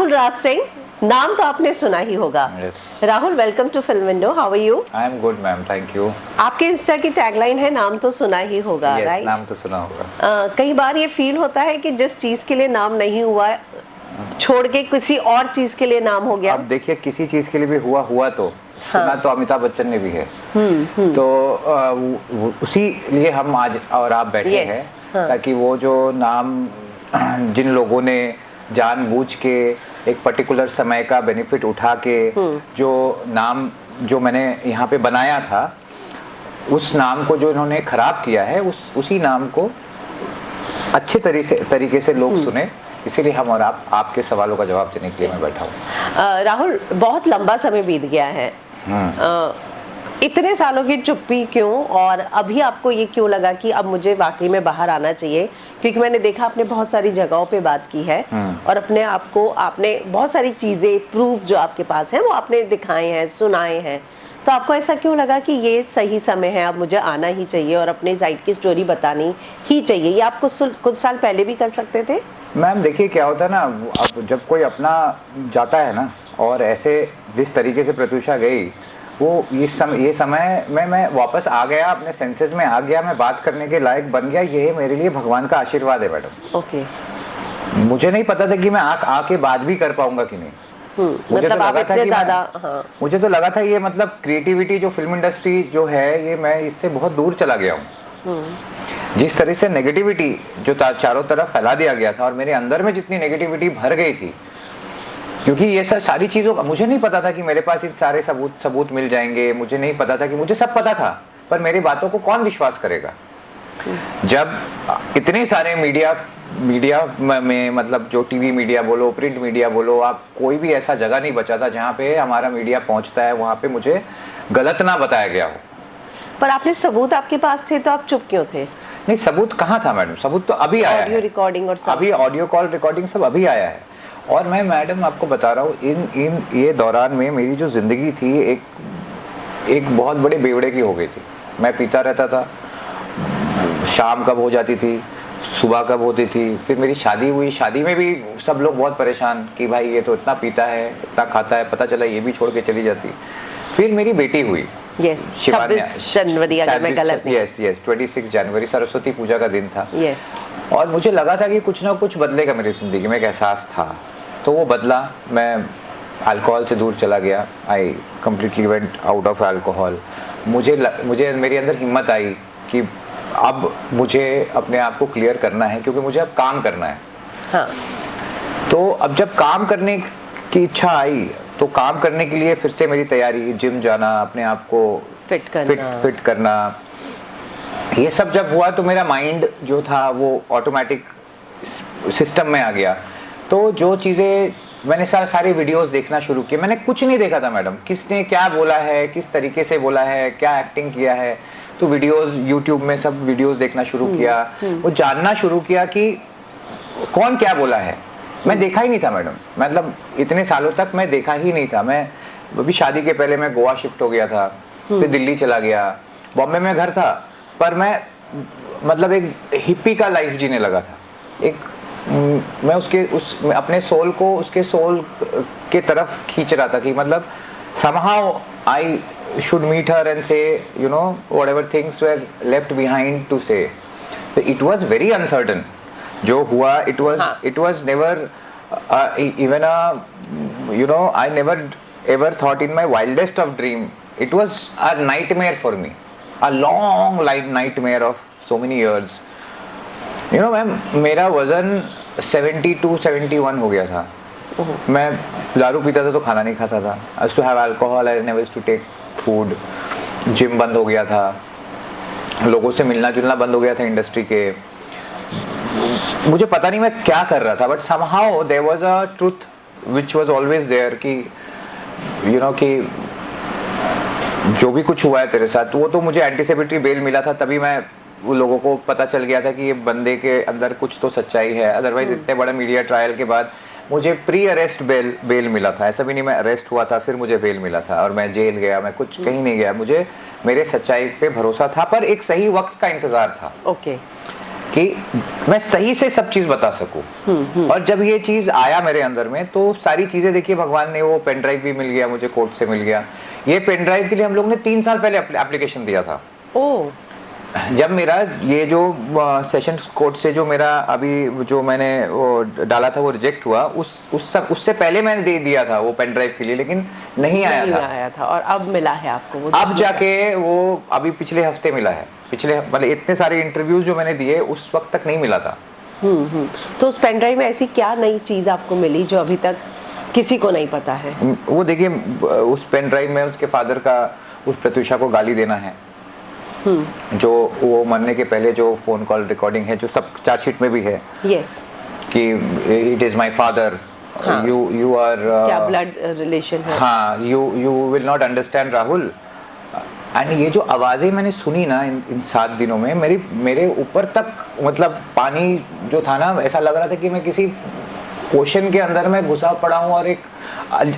राहुल राज सिंह, नाम तो आपने सुना ही होगा। Yes. Rahul, welcome to film window. How are you? I am good ma'am, thank you. आपके इंस्टा की टैगलाइन है नाम तो सुना ही होगा, Yes, राइट? नाम तो सुना होगा। कई बार ये फील होता है कि जिस चीज के लिए नाम नहीं हुआ छोड़ के किसी और चीज के लिए नाम हो गया। अब देखिए, किसी चीज के लिए भी हुआ तो सुना तो अमिताभ बच्चन ने भी है। तो उसी लिए हम आज और आप बैठे Yes, हैं, ताकि वो जो नाम जिन लोगों ने जानबूझ के एक पर्टिकुलर समय का बेनिफिट उठा के जो नाम जो मैंने यहाँ पे बनाया था, उस नाम को जो इन्होंने खराब किया है, उसी नाम को अच्छे तरीके से लोग सुने। इसीलिए हम और आप आपके सवालों का जवाब देने के लिए मैं बैठा हूँ। राहुल, बहुत लंबा समय बीत गया है, इतने सालों की चुप्पी क्यों, और अभी आपको ये क्यों लगा कि अब मुझे वाकई में बाहर आना चाहिए? क्योंकि मैंने देखा आपने बहुत सारी जगहों पे बात की है और अपने आप को आपने बहुत सारी चीज़ें, प्रूफ जो आपके पास हैं वो आपने दिखाए हैं, सुनाए हैं। तो आपको ऐसा क्यों लगा कि ये सही समय है, अब मुझे आना ही चाहिए और अपने साइड की स्टोरी बतानी ही चाहिए? ये आप कुछ साल पहले भी कर सकते थे। मैम देखिए, क्या होता है ना, अब जब कोई अपना जाता है ना, और ऐसे जिस तरीके से प्रत्यूषा गई, वो ये समय में मैं वापस आ गया, अपने सेंसेस में आ गया, मैं बात करने के लायक बन गया। ये मेरे लिए भगवान का आशीर्वाद है मैडम। ओके। मुझे नहीं पता था कि मैं आके बात भी कर पाऊंगा कि नहीं। मुझे मतलब तो लगा था कि मुझे तो लगा था ये मतलब क्रिएटिविटी जो फिल्म इंडस्ट्री जो है, ये मैं इससे बहुत दूर चला गया हूँ। जिस तरह से नेगेटिविटी जो चारों तरफ फैला दिया गया था, और मेरे अंदर में जितनी नेगेटिविटी भर गई थी, क्योंकि ये सारी चीज़ों का मुझे नहीं पता था कि मेरे पास इन सारे सबूत मिल जाएंगे। मुझे नहीं पता था कि, मुझे सब पता था पर मेरी बातों को कौन विश्वास करेगा? जब इतने सारे मीडिया में, मतलब जो टीवी मीडिया बोलो, प्रिंट मीडिया बोलो, आप कोई भी ऐसा जगह नहीं बचा था जहाँ पे हमारा मीडिया पहुँचता है, वहाँ पे मुझे गलत ना बताया गया हो। पर आपने सबूत आपके पास थे तो आप चुप क्यों थे? नहीं, सबूत कहाँ था मैडम? सबूत तो अभी आया है। ऑडियो रिकॉर्डिंग और सब अभी ऑडियो कॉल रिकॉर्डिंग सब अभी आया है। और मैं मैडम आपको बता रहा हूँ, इन ये दौरान में मेरी जो जिंदगी थी एक बहुत बड़े बेवड़े की हो गई थी। मैं पीता रहता था, शाम कब हो जाती थी, सुबह कब होती थी। फिर मेरी शादी हुई, शादी में भी सब लोग बहुत परेशान कि भाई ये तो इतना पीता है, इतना खाता है, पता चला ये भी छोड़ के चली जाती। फिर मेरी बेटी हुई। यस, 26 जनवरी, अगर मैं गलत नहीं। यस 26 जनवरी सरस्वती पूजा का दिन था। यस। और मुझे लगा था कि कुछ ना कुछ बदलेगा मेरी ज़िंदगी में, एक एहसास था। तो वो बदला, मैं अल्कोहल से दूर चला गया। I completely went out of alcohol. मुझे मेरे अंदर हिम्मत आई कि अब मुझे अपने आप को क्लियर करना है, क्योंकि मुझे अब काम करना है। हाँ। तो अब जब काम करने की इच्छा आई, तो काम करने के लिए फिर से मेरी तैयारी, जिम जाना, अपने आप को फिट करना, ये सब जब हुआ तो मेरा माइंड जो था वो ऑटोमेटिक सिस्टम में आ गया। तो जो चीज़ें मैंने सारी वीडियोस देखना शुरू किए। मैंने कुछ नहीं देखा था मैडम, किसने क्या बोला है, किस तरीके से बोला है, क्या एक्टिंग किया है। तो वीडियोस यूट्यूब में सब वीडियोस देखना शुरू किया, वो जानना शुरू किया कि कौन क्या बोला है। मैं देखा ही नहीं था मैडम, मतलब इतने सालों तक मैं देखा ही नहीं था। मैं अभी शादी के पहले मैं गोवा शिफ्ट हो गया था, फिर दिल्ली चला गया, बॉम्बे में घर था, पर मैं मतलब एक हिप्पी का लाइफ जीने लगा था। मैं अपने सोल को उसके सोल के तरफ खींच रहा था कि मतलब somehow I should meet her and say, you know, whatever things were left behind to say. So it was very uncertain. जो हुआ, it was never even I never ever thought in my wildest of dream. It was a nightmare for me, a long nightmare of so many years. You know ma'am, मेरा वजन 72-71 हो गया था। मैं दारू पीता था तो खाना नहीं खाता था। I used to have alcohol, I never used to take food. Gym बंद हो गया था, लोगों से मिलना जुलना बंद हो गया था इंडस्ट्री के। मुझे पता नहीं मैं क्या कर रहा था, but somehow there was a truth which was always there कि you know कि जो भी कुछ हुआ है तेरे साथ, वो तो मुझे एंटीसिपेटरी बेल मिला था, तभी मैं वो लोगों को पता चल गया था कि ये बंदे के अंदर कुछ तो सच्चाई है। अदरवाइज इतने बड़ा मीडिया ट्रायल के बाद मुझे प्री अरेस्ट बेल मिला था। ऐसा भी नहीं मैं अरेस्ट हुआ था फिर मुझे बेल मिला था और मैं जेल गया, मैं कुछ कहीं नहीं गया। मुझे मेरे सच्चाई पे भरोसा था, पर एक सही वक्त का इंतजार था। ओके। कि मैं सही से सब चीज बता सकूं। और जब ये चीज आया मेरे अंदर में तो सारी चीजें देखिए भगवान ने, वो पेन ड्राइव भी मिल गया मुझे, कोर्ट से मिल गया। ये पेन ड्राइव के लिए हम लोग ने 3 साल पहले एप्लीकेशन दिया था। ओह, जब मेरा ये जो सेशन कोर्ट से जो मेरा अभी जो मैंने वो डाला था वो रिजेक्ट हुआ, उससे पहले मैंने दे दिया था वो पेन ड्राइव के लिए, लेकिन नहीं आया था। और अब मिला है आपको वो? अब जाके वो अभी पिछले हफ्ते मिला है। पिछले मतलब इतने सारे इंटरव्यूज जो मैंने दिए उस वक्त तक नहीं मिला था। तो उस पेन ड्राइव में ऐसी क्या नई चीज आपको मिली जो अभी तक किसी को नहीं पता है? वो देखिए, उस पेन ड्राइव में उसके फादर का उस प्रत्युषा को गाली देना है, जो वो मरने के पहले जो फोन कॉल रिकॉर्डिंग है, जो सब चार्जशीट में भी है। यस, कि it is my father, you are क्या ब्लड रिलेशन है? हाँ, you will not understand Rahul. And ये जो आवाजें मैंने सुनी ना इन 7 दिनों में, मेरे ऊपर तक मतलब पानी जो था ना, ऐसा लग रहा था कि मैं किसी ओशन के अंदर में घुसा पड़ा हूँ। और एक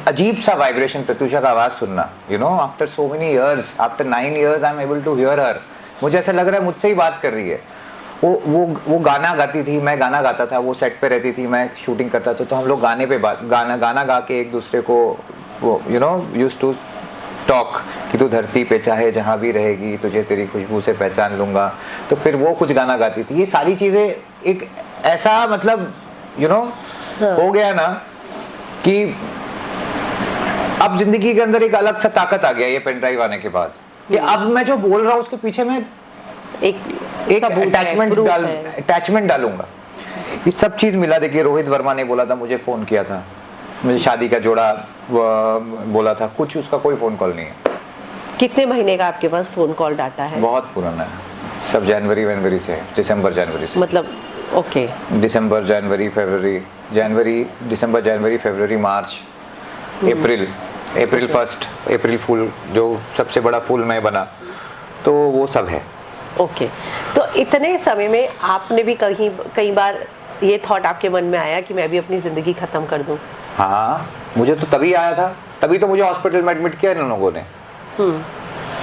अजीब सा वाइब्रेशन, प्रत्युषा का आवाज सुनना, you know, after so many years, after 9 years I am able to hear her. मुझे ऐसा लग रहा है मुझसे ही बात कर रही है। वो गाना गाती थी, मैं गाना गाता था, वो सेट पे रहती थी, मैं शूटिंग करता था, तो हम लोग गाने पे गाना गा के एक दूसरे को वो you know used to talk कि तू धरती पे चाहे जहाँ भी रहेगी, तुझे तेरी खुशबू से पहचान लूंगा। तो फिर वो कुछ गाना गाती थी। ये सारी चीजें एक ऐसा मतलब यू नो हो गया ना कि अब जिंदगी के अंदर एक अलग सा ताकत आ गया ये पेन ड्राइव आने के बाद, कि अब मैं जो बोल रहा हूँ उसके पीछे मैं एक अटैचमेंट डालूंगा। ये सब चीज मिला। देखिए, रोहित वर्मा ने बोला था, मुझे फोन किया था, मुझे शादी का जोड़ा बोला था, कुछ उसका कोई फोन कॉल नहीं है। कितने महीने का आपके पास फोन कॉल डाटा है? बहुत पुराना है, सब जनवरी से, दिसंबर जनवरी से, मतलब ओके, दिसंबर जनवरी फरवरी मार्च अप्रैल फर्स्ट, अप्रैल फूल जो सबसे बड़ा फूल मैं बना, तो वो सब है। ओके, तो इतने समय में आपने भी कई बार ये थॉट आपके मन में आया कि मैं भी अपनी जिंदगी खत्म कर दूं? हाँ, मुझे तो तभी आया था, तभी तो मुझे हॉस्पिटल में एडमिट किया इन लोगों ने।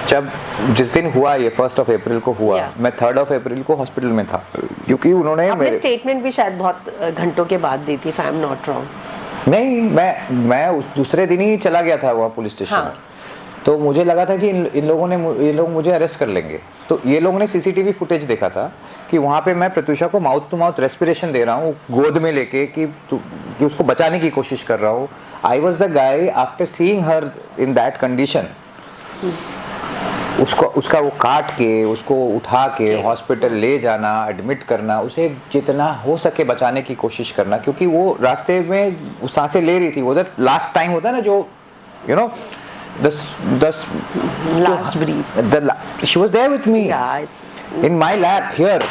जब जिस दिन हुआ ये 1 अप्रैल को हुआ, मैं 3 अप्रैल को हॉस्पिटल में था, क्योंकि उन्होंने आपने स्टेटमेंट भी शायद बहुत घंटों के बाद दी थी, if I am not wrong. नहीं, मैं उस दूसरे दिन ही चला गया था वहाँ पुलिस स्टेशन। हाँ। तो मुझे लगा था कि इन लोग मुझे अरेस्ट कर लेंगे। तो ये लोगों ने सीसीटीवी फुटेज देखा था कि वहाँ पे मैं प्रत्युषा को माउथ टू माउथ रेस्पिरेशन दे रहा हूँ, गोद में लेके कि उसको बचाने की कोशिश कर रहा हूँ। आई was the guy after seeing her in that condition, उसका वो काट के, उसको उठा के हॉस्पिटल ले जाना, एडमिट करना, उसे जितना हो सके बचाने की कोशिश करना, क्योंकि वो रास्ते में सांसें ले रही थी। वो लास्ट टाइम होता है ना, जो you no the last breath, she was there with me, in my lap here,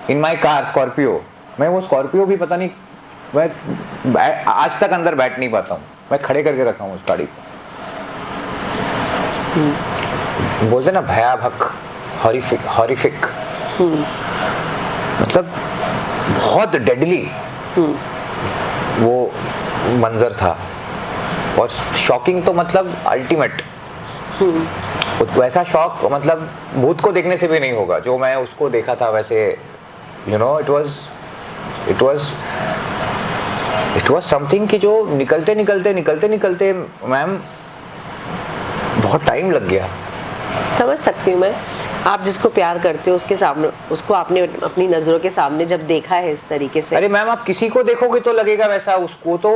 in my car Scorpio। मैं वो स्कॉर्पियो भी पता नहीं, मैं आज तक अंदर बैठ नहीं पाता हूँ, मैं खड़े करके रखा हूँ उस गाड़ी को। बोलते ना भयावह, हॉरिफिक, मतलब बहुत डेडली वो मंजर था। और शॉकिंग तो मतलब अल्टीमेट, वैसा शॉक मतलब भूत को देखने से भी नहीं होगा जो मैं उसको देखा था। वैसे you know it was something कि जो निकलते मैम बहुत टाइम लग गया। समझ सकती हूँ मैं, आप जिसको प्यार करते हो उसके सामने, उसको आपने अपनी नजरों के सामने जब देखा है इस तरीके से। अरे मैम, आप किसी को देखोगे तो लगेगा वैसा, उसको तो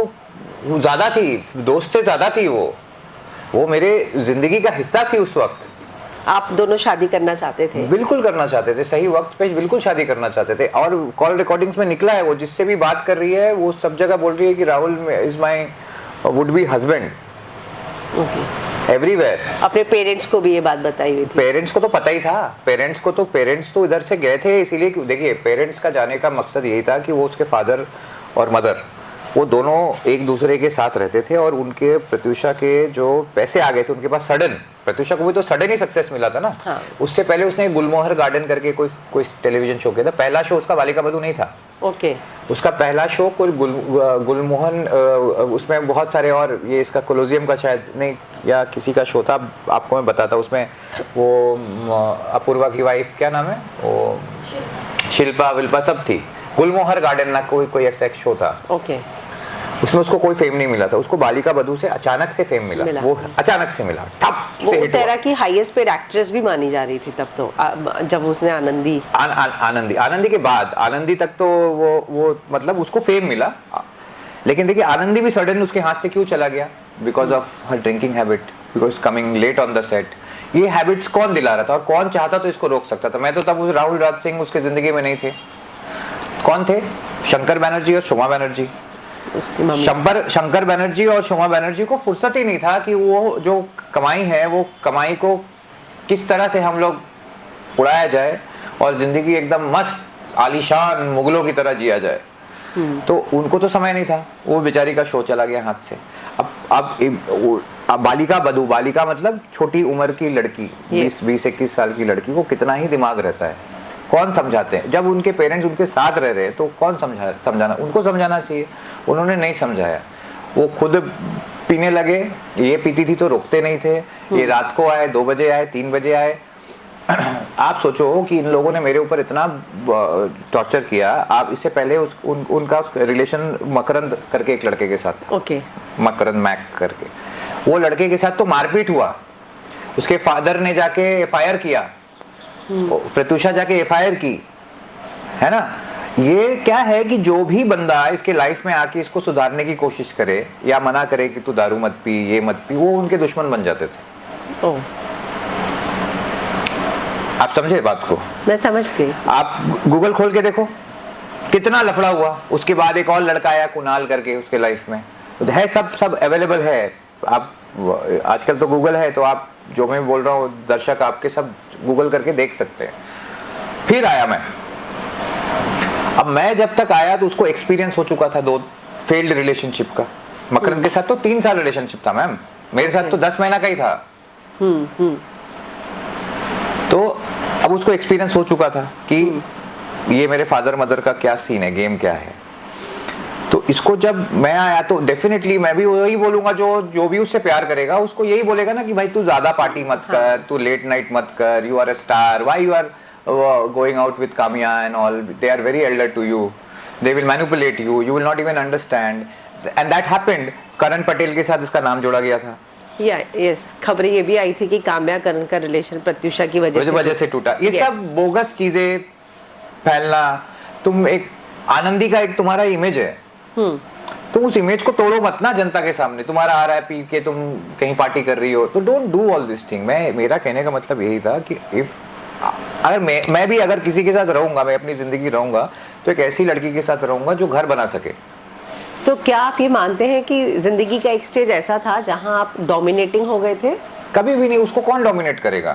वो ज्यादा थी, दोस्त से ज्यादा थी वो मेरे जिंदगी का हिस्सा थी उस वक्त। आप दोनों शादी करना चाहते थे? बिल्कुल करना चाहते थे, सही वक्त पे बिल्कुल शादी करना चाहते थे। और कॉल रिकॉर्डिंग्स में निकला है, वो जिससे भी बात कर रही है वो सब जगह बोल रही है कि Rahul is my would be husband, everywhere. अपने पेरेंट्स को भी ये बात बताई हुई थी? पेरेंट्स को तो पता ही था, पेरेंट्स तो इधर से गए थे, इसीलिए देखिए पेरेंट्स का जाने का मकसद यही था कि वो उसके फादर और मदर वो दोनों एक दूसरे के साथ रहते थे। और उनके प्रत्युषा के जो पैसे आ गए थे उनके पास सडन, प्रत्युषा को भी तो सडन ही सक्सेस मिला था ना। हाँ। उससे पहले उसने गुलमोहर गार्डन करके कोई टेलीविजन शो किया था। पहला शो उसका बालिका बधू नहीं था। ओके। उसका पहला शो कोई गुलमोहन, उसमें बहुत सारे, और ये इसका कोलोजियम का शायद नहीं या किसी का शो था, आपको मैं बताता। उसमें वो अपूर्वा की वाइफ क्या नाम है, वो शिल्पा विल्पा सब थी। गुलमोहर गार्डन ना कोई एक शो था, ओके, उसमें उसको कोई फेम नहीं मिला था, उसको बालिका बधू से अचानक से फेम मिला। वो अचानक से मिला, ठप वो से उस एरा की हाईएस्ट पेड एक्ट्रेस भी मानी जा रही थी तब तो, जब उसने आनंदी के बाद, आनंदी तक तो वो मतलब उसको फेम मिला। लेकिन देखिए आनंदी भी सडन उसके हाथ से क्यों चला गया? Because of her drinking habit, because coming late on the set. ये हैबिट्स कौन दिला रहा था और कौन चाहता तो इसको रोक सकता था? मैं तो तब उस राहुल राज सिंह उसके जिंदगी में नहीं थे। कौन थे? शंकर बैनर्जी और शोमा बैनर्जी। शंकर बैनर्जी और शोमा बैनर्जी को फुर्सत ही नहीं था कि वो जो कमाई है वो कमाई को किस तरह से हम लोग उड़ाया जाए और जिंदगी एकदम मस्त आलीशान मुगलों की तरह जिया जाए। तो उनको तो समय नहीं था, वो बेचारी का शो चला गया हाथ से। अब बालिका बधू, बालिका मतलब छोटी उम्र की लड़की, 20-21 साल की लड़की को कितना ही दिमाग रहता है, कौन समझाते हैं? जब उनके पेरेंट्स उनके साथ रह रहे तो कौन समझाना? उनको समझाना चाहिए, उन्होंने नहीं समझाया। वो खुद पीने लगे, ये पीती थी तो रोकते नहीं थे, ये रात को आए, 2 बजे आए, 3 बजे आए। आप सोचो कि इन लोगों ने मेरे ऊपर इतना टॉर्चर किया। आप इससे पहले उनका रिलेशन मकरंद करके एक लड़के के साथ था, ओके, मकरंद मैक करके, वो लड़के के साथ तो मारपीट हुआ। उसके फादर ने जाके एफआईआर किया, प्रत्युषा जाके एफआईआर की, है ना। ये क्या है कि जो भी बंदा इसके लाइफ में आके इसको सुधारने की कोशिश करे या मना करे कि तू दारू मत पी, ये मत पी, वो उनके दुश्मन बन जाते थे। ओह, आप समझे बात को? मैं समझ गई। आप गूगल खोल के देखो कितना लफड़ा हुआ। उसके बाद एक और लड़का आया कुणाल करके उसके लाइफ में, तो है सब अवेलेबल है। आप आजकल तो गूगल है, तो आप जो मैं बोल रहा हूँ दर्शक आपके सब गूगल करके देख सकते हैं। फिर आया मैं, अब मैं जब तक आया तो उसको एक्सपीरियंस हो चुका था 2 फेल्ड रिलेशनशिप का। मकरंद के साथ तो 3 साल रिलेशनशिप था मैम, मेरे साथ तो 10 महीना का ही था। तो अब उसको एक्सपीरियंस हो चुका था कि ये मेरे फादर मदर का क्या सीन है, गेम क्या है। तो इसको जब मैं आया तो डेफिनेटली मैं भी वही बोलूंगा, जो भी उससे प्यार करेगा उसको यही बोलेगा ना कि भाई तू ज्यादा पार्टी मत कर, तू लेट नाइट मत कर, you are a star, why you are going out with Kamya and all, they are very elder to you, they will manipulate you, you will not even understand. And that happened. Karan Patel के साथ इसका नाम जोड़ा गया था। Yes, खबरें ये भी आई थी कि काम्या करण का रिलेशन प्रत्युषा की वजह से टूटा। ये सब बोगस चीजें फैलना। तुम एक आनंदी का एक तुम्हारा इमेज है, तुम उस इमेज को तोड़ो मत ना जनता के सामने। तुम्हारा आ रहा है पी के तुम कहीं पार्टी कर रही हो, तो don't do all this thing. मेरा कहने का मतलब यही था कि अगर मैं भी अगर किसी के साथ रहूंगा, मैं अपनी जिंदगी रहूंगा तो एक ऐसी लड़की के साथ रहूंगा जो घर बना सके। तो क्या आप ये मानते हैं कि जिंदगी का एक स्टेज ऐसा था जहां आप डोमिनेटिंग हो गए थे? कभी भी नहीं। उसको कौन डोमिनेट करेगा?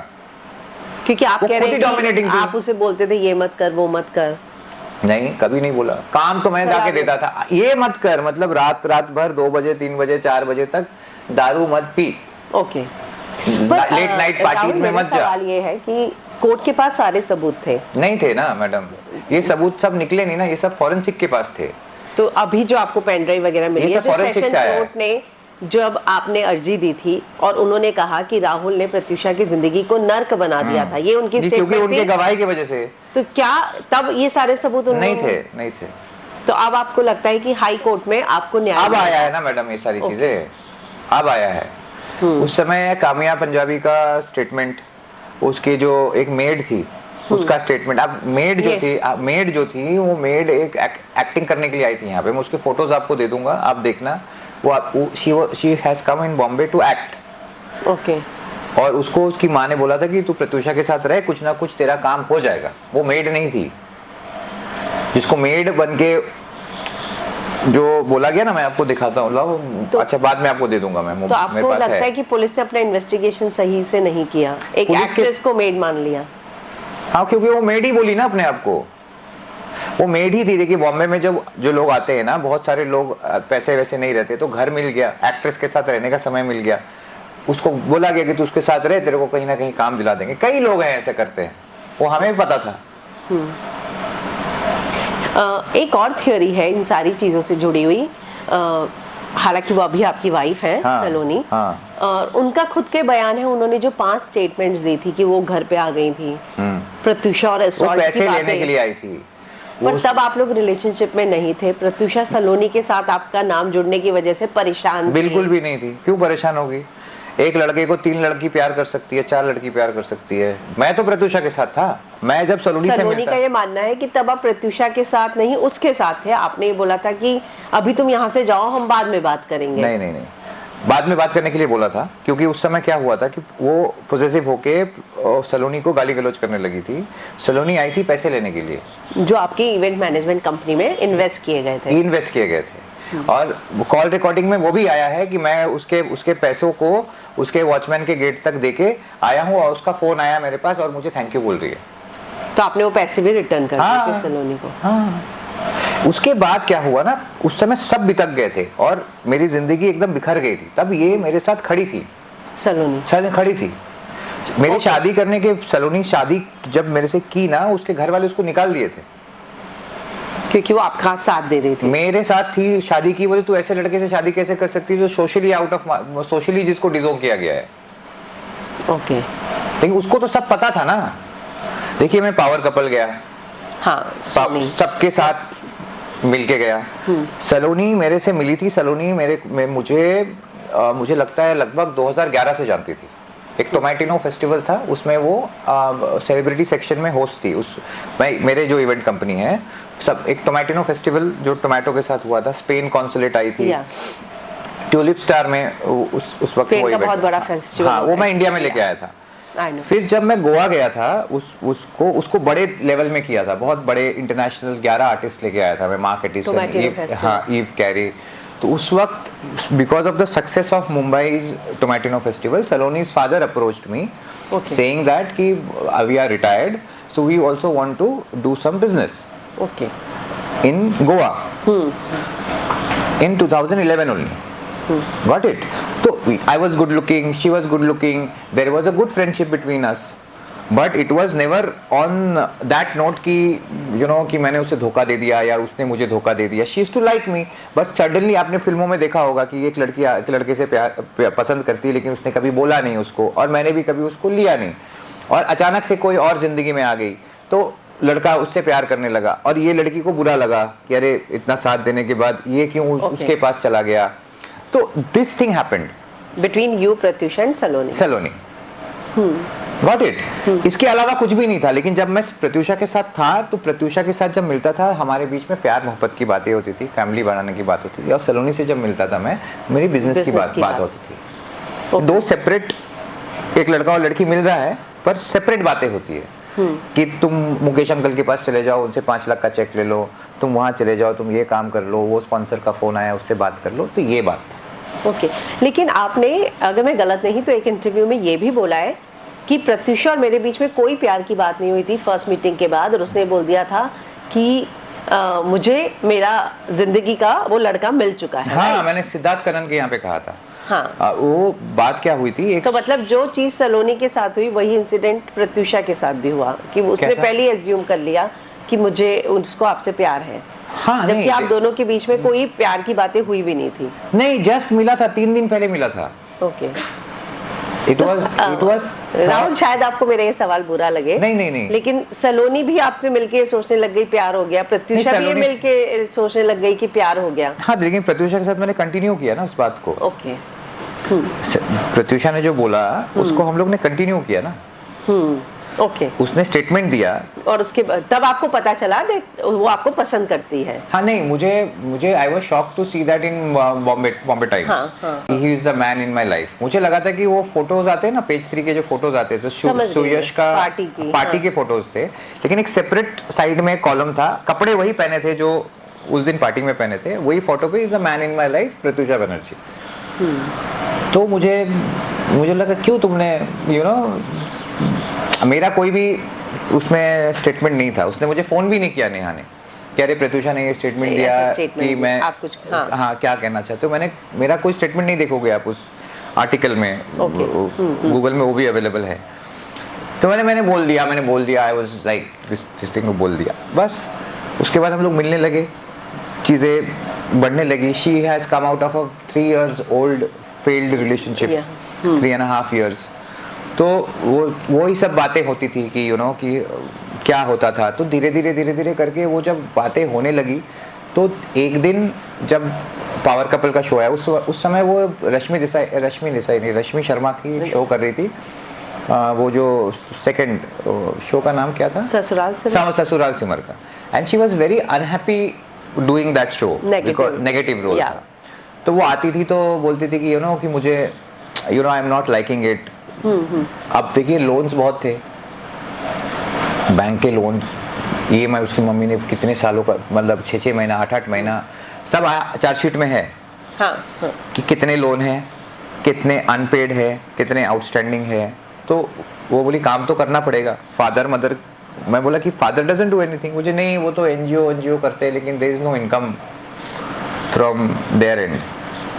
क्योंकि आप कह रहे हैं कि आप उसे बोलते थे ये मत कर, वो मत कर। नहीं, कभी नहीं बोला। काम तो मैं जाके देता था, ये मत कर, मतलब रात भर 2 बजे 3 बजे 4 बजे तक दारू मत पी, ओके, लेट नाइट पार्टीज में मत जा। सवाल ये है कि कोर्ट के पास सारे सबूत थे? नहीं थे ना मैडम, ये सबूत सब निकले नहीं ना, ये सब फॉरेंसिक के पास थे। तो अभी जो आपको पेन ड्राइव वगैरह मिली है, जो सेशन कोर्ट ने जब आपने अर्जी दी थी और उन्होंने कहा कि राहुल ने प्रत्युषा की जिंदगी को नर्क बना दिया था, ये उनकी स्टेटमेंट थी, उनके गवाही की वजह से। तो क्या तब ये सारे सबूत नहीं थे? तो अब आपको लगता है कि हाई कोर्ट में आपको न्याय अब आया है ना मैडम, ये सारी चीजें अब आया है। उस समय कामिया पंजाबी का स्टेटमेंट, उसकी जो एक मेड थी उसका स्टेटमेंट। अब मेड जो थी वो मेड एक एक्टिंग करने के लिए आई थी यहाँ पे। मैं उसके फोटोज आपको दे दूंगा, आप देखना। She has come in Bombay to act, okay. और उसको उसकी माँ ने बोला था कि तू प्रत्युषा के साथ रह, कुछ ना कुछ तेरा काम हो जाएगा। वो मेड नहीं थी, जिसको मेड बन के जो बोला गया ना, मैं आपको दिखाता हूँ। तो अच्छा, बाद में आपको दे दूंगा मैं। तो आपको लगता है कि पुलिस ने अपना इन्वेस्टिगेशन सही से नहीं किया, एक एक्ट्रेस को मेड मान लिया? हाँ, क्योंकि वो मेड ही बोली ना अपने आप को, वो मेड ही थी। देखिए बॉम्बे में जो लोग आते हैं ना, बहुत सारे लोग पैसे वैसे नहीं रहते, तो घर मिल गया, एक्ट्रेस के साथ रहने का समय मिल गया, उसको बोला गया कि तू उसके साथ रहे, तेरे को कहीं ना कहीं काम दिला देंगे। कई लोग हैं ऐसे करते हैं, वो हमें भी पता था। एक और थ्योरी है इन सारी चीजों से जुड़ी हुई, हालांकि वो अभी आपकी वाइफ है सलोनी, और उनका खुद के बयान है, उन्होंने जो 5 स्टेटमेंट्स दी थी कि वो घर पे आ गई थी, प्रत्युषा और वो assault की पैसे लेने बातें। के लिए आई थी। पर तब आप लोग रिलेशनशिप में नहीं थे, प्रत्युषा सलोनी के साथ आपका नाम जुड़ने की वजह से परेशान थी। बिल्कुल भी नहीं थी, क्यों परेशान होगी? एक लड़के को 3 लड़की प्यार कर सकती है, 4 लड़की प्यार कर सकती है। मैं तो प्रत्युषा के साथ था। मैं जब सलोनी से मिलता, का ये मानना है कि तब आप प्रत्युषा के साथ नहीं उसके साथ थे। आपने ये बोला था कि अभी तुम यहाँ से जाओ, हम बाद में बात करेंगे। नहीं, बाद में बात करने के लिए बोला था, क्योंकि उस समय क्या हुआ था कि वो पॉसेसिव होके सलोनी को गाली गलौज करने लगी थी। सलोनी आई थी पैसे लेने के लिए, जो आपकी इवेंट मैनेजमेंट कंपनी में इन्वेस्ट किए गए थे। और कॉल रिकॉर्डिंग में वो भी आया है कि मैं उसके पैसों को उसके वॉचमैन के गेट तक देके आया हूँ, और उसका फोन आया मेरे पास और मुझे थैंक यू बोल रही है। तो आपने वो पैसे भी रिटर्न कर दिए थे सलोनी को? हाँ। उसके बाद क्या हुआ ना, उस समय सब बितक गए थे और मेरी जिंदगी एकदम बिखर गई थी। तब ये मेरे साथ खड़ी थी, सलोनी खड़ी थी मेरी शादी करने के। सलोनी शादी जब मेरे से की ना, उसके घर वाले उसको निकाल दिए थे, क्योंकि वो आपका साथ दे रही थी। मेरे साथ थी, शादी की। बोले तू ऐसे लड़के से शादी कैसे कर सकती है जो सोशली जिसको डिसोन किया गया है। ओके। लेकिन उसको तो सब पता था ना। देखिए, मैं पावर कपल गया, हाँ, सबके साथ मिलके गया। सलोनी मेरे से मिली थी। सलोनी मुझे लगता है लगभग 2011 से जानती थी। एक टोमेटिनो फेस्टिवल था, उसमें वो सेलिब्रिटी सेक्शन में होस्ट थी। मेरे जो इवेंट कंपनी है, सब एक टोमेटिनो फेस्टिवल जो टोमेटो के साथ हुआ था, स्पेन कॉन्सुलेट आई थी, ट्यूलिप स्टार में उस वक्त वो इवेंट, बहुत बड़ा फेस्टिवल। हाँ, वो मैं इंडिया में लेके आया था। फिर जब मैं गोवा गया था, उसको बड़े लेवल में किया था, बहुत बड़े इंटरनेशनल 11 आर्टिस्ट लेके आया था मैं, मार्क एटिसन, हाँ, ईव कैरी। तो उस वक्त because of the success of Mumbai's Tomatino festival, Saloni's father approached me saying that कि we are retired, so we also want to do some business in Goa in 2011 only. Got it? So I was good looking, she was good looking, there was a good friendship between us, but it was never on that note कि कि मैंने उसे धोखा दे दिया या उसने मुझे धोखा दे दिया. She used to like me, but suddenly आपने फिल्मों में देखा होगा कि एक लड़की एक लड़के से पसंद करती है, लेकिन उसने कभी बोला नहीं उसको, और मैंने भी कभी उसको लिया नहीं, और अचानक से कोई और जिंदगी में आ गई, तो लड़का उससे प्यार करने लगा, और ये लड़की को बुरा लगा कि अरे इतना साथ देने के बाद ये क्यों उसके पास चला गया. तो this thing happened between you, Pratyusha and Saloni. Got it? इसके अलावा कुछ भी नहीं था. लेकिन जब मैं प्रत्युषा के साथ था, तो प्रत्युषा के साथ जब मिलता था, हमारे बीच में प्यार मोहब्बत की बातें होती थी, फैमिली बनाने की बात होती थी, और सलोनी से जब मिलता था मैं, मेरी बिजनेस की बात होती थी. दो सेपरेट, एक लड़का और लड़की मिल रहा है, पर सेपरेट बातें होती है कि तुम मुकेश अंकल के पास चले जाओ, उनसे 5 लाख का चेक ले लो, तुम वहाँ चले जाओ, तुम ये काम कर लो, वो स्पॉन्सर का फोन आया उससे बात कर लो. तो ये बात था. ओके. लेकिन आपने, अगर मैं गलत नहीं तो एक इंटरव्यू में ये भी बोला है कि प्रत्युषा और मेरे बीच में कोई प्यार की बात नहीं हुई थी फर्स्ट मीटिंग के बाद, और उसने बोल दिया था कि मुझे मेरा जिंदगी का वो लड़का मिल चुका है. हाँ, मैंने सिद्धार्थ करण के यहाँ पे कहा था. हाँ, वो बात क्या हुई थी, तो मतलब जो चीज सलोनी के साथ हुई वही इंसिडेंट प्रत्युषा के साथ भी हुआ, कि उसने पहले एज्यूम कर लिया कि मुझे उसको आपसे प्यार है. हाँ, जबकि आप दोनों के बीच में कोई प्यार की बातें हुई भी नहीं थी. नहीं, जस्ट मिला था, 3 दिन पहले मिला था. ओके. It was राहुल, शायद आपको मेरा ये सवाल बुरा लगे. नहीं. लेकिन सलोनी भी आपसे मिलके सोचने लग गई प्यार हो गया, प्रत्युषा भी मिलके सोचने लग गई कि प्यार हो गया. हाँ, लेकिन प्रत्युषा के साथ मैंने कंटिन्यू किया ना उस बात को. ओके. प्रत्युषा ने जो बोला उसको हम लोग ने कंटिन्यू किया ना. ओके. उसने स्टेटमेंट दिया, और उसके तब आपको पता चला वो आपको पसंद करती है. हाँ, नहीं, मुझे I was shocked to see that in Bombay Times. He is the man in my life. मुझे लगा था कि वो फोटोज आते हैं ना, पेज 3 के जो फोटोज आते थे, सुयश का पार्टी के फोटोज थे, लेकिन एक सेपरेट साइड में कॉलम था, कपड़े वही पहने थे जो उस दिन पार्टी में पहने थे, वही फोटो पे is the man in my life, Pratyusha Banerjee. तो मुझे लगा क्यों तुमने मेरा कोई भी उसमें स्टेटमेंट नहीं था. उसने मुझे फोन भी नहीं किया नेहा ने कि अरे प्रत्युषा ने ये स्टेटमेंट दिया कि मैं हाँ क्या कहना चाहते हो. मेरा कोई स्टेटमेंट नहीं देखोगे आप उस आर्टिकल में. गूगल में वो भी अवेलेबल है. तो मैंने बोल दिया. I was like this thing को बोल दिया, बस. उसके बाद हम लोग मिलने लगे, चीज़ें बढ़ने लगी. She has come out of a 3 years old failed relationship, 3.5 years. तो वो ही सब बातें होती थी कि कि क्या होता था। तो धीरे धीरे करके वो जब बातें होने लगी, तो एक दिन जब पावर कपल का शो है, उस समय वो रश्मि शर्मा की शो कर रही थी। वो जो सेकंड शो का नाम क्या था, Sasural Simar Ka. And she was very unhappy doing that show, negative role था। तो वो आती थी तो बोलती थी कि कि मुझे I am not liking it. अब देखिए लोन्स बहुत थे, बैंक के लोन्स, EMI उसकी मम्मी ने कितने सालों का, मतलब 6 महीना 8 महीना सब चार्जशीट में है। हाँ, हाँ। कि कितने लोन है, कितने अनपेड है, कितने आउटस्टैंडिंग है। तो वो बोली काम तो करना पड़ेगा। फादर मदर, मैं बोला कि फादर डजंट डू एनीथिंग। मुझे नहीं, वो तो एनजीओ करते हैं, लेकिन there is no income from there end.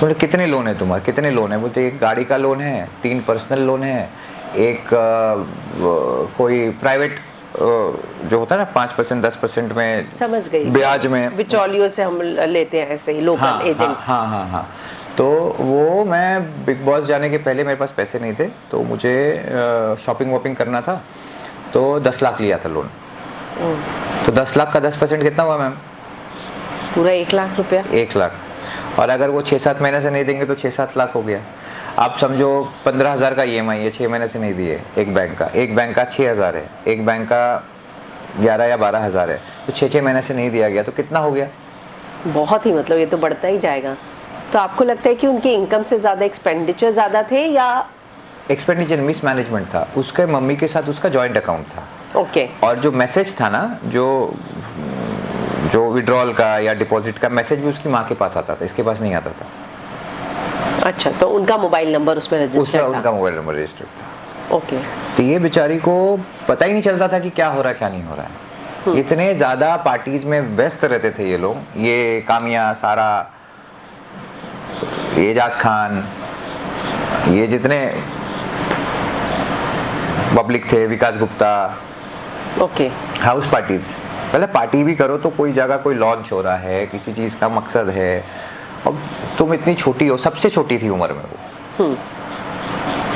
तो कितने लोन है तुम्हारे, कितने लोन है? बोलते एक गाड़ी का लोन है, 3 पर्सनल लोन है, एक कोई प्राइवेट जो होता है ना 5% 10% में, समझ गई, ब्याज में, बिचौलियों से हम लेते हैं ऐसे ही लोकल एजेंट्स। हाँ। तो वो मैं बिग बॉस जाने के पहले मेरे पास पैसे नहीं थे, तो मुझे शॉपिंग वॉपिंग करना था, तो 10 लाख लिया था लोन। तो 10 लाख का 10% कितना हुआ मैम? पूरा 1 लाख रुपया। 1 लाख। और अगर वो 6-7 महीने से नहीं देंगे तो 6-7 लाख हो गया। आप समझो 15,000 का EMI है, 6 महीने से नहीं दिए। एक बैंक का 6,000 है, एक बैंक का 11 या 12,000 है। तो 6 महीने से नहीं दिया गया तो कितना हो गया? बहुत ही, मतलब ये तो बढ़ता ही जाएगा। तो आपको लगता है कि उनकी इनकम से ज्यादा एक्सपेंडिचर ज्यादा थे, या एक्सपेंडिचर मिसमैनेजमेंट था? उसके मम्मी के साथ उसका जॉइंट अकाउंट था। ओके। और जो मैसेज था ना, जो विड्रॉल का या डिपॉजिट का मैसेज भी उसकी माँ के पास आता था, इसके पास नहीं आता था। अच्छा, तो उनका मोबाइल नंबर उसमें रजिस्टर्ड था? उनका मोबाइल नंबर रजिस्टर्ड था। ओके। तो ये बेचारी को पता ही नहीं चलता था कि क्या हो रहा है क्या नहीं हो रहा है। इतने ज्यादा पार्टीज में व्यस्त रहते थे ये लोग, ये कामिया, सारा, एजाज खान, ये जितने पब्लिक थे, विकास गुप्ता। ओके। हाउस पार्टीज, पहले पार्टी भी करो तो कोई जगह कोई लॉन्च हो रहा है, किसी चीज का मकसद है, और तुम इतनी छोटी हो, सबसे छोटी थी उम्र में वो।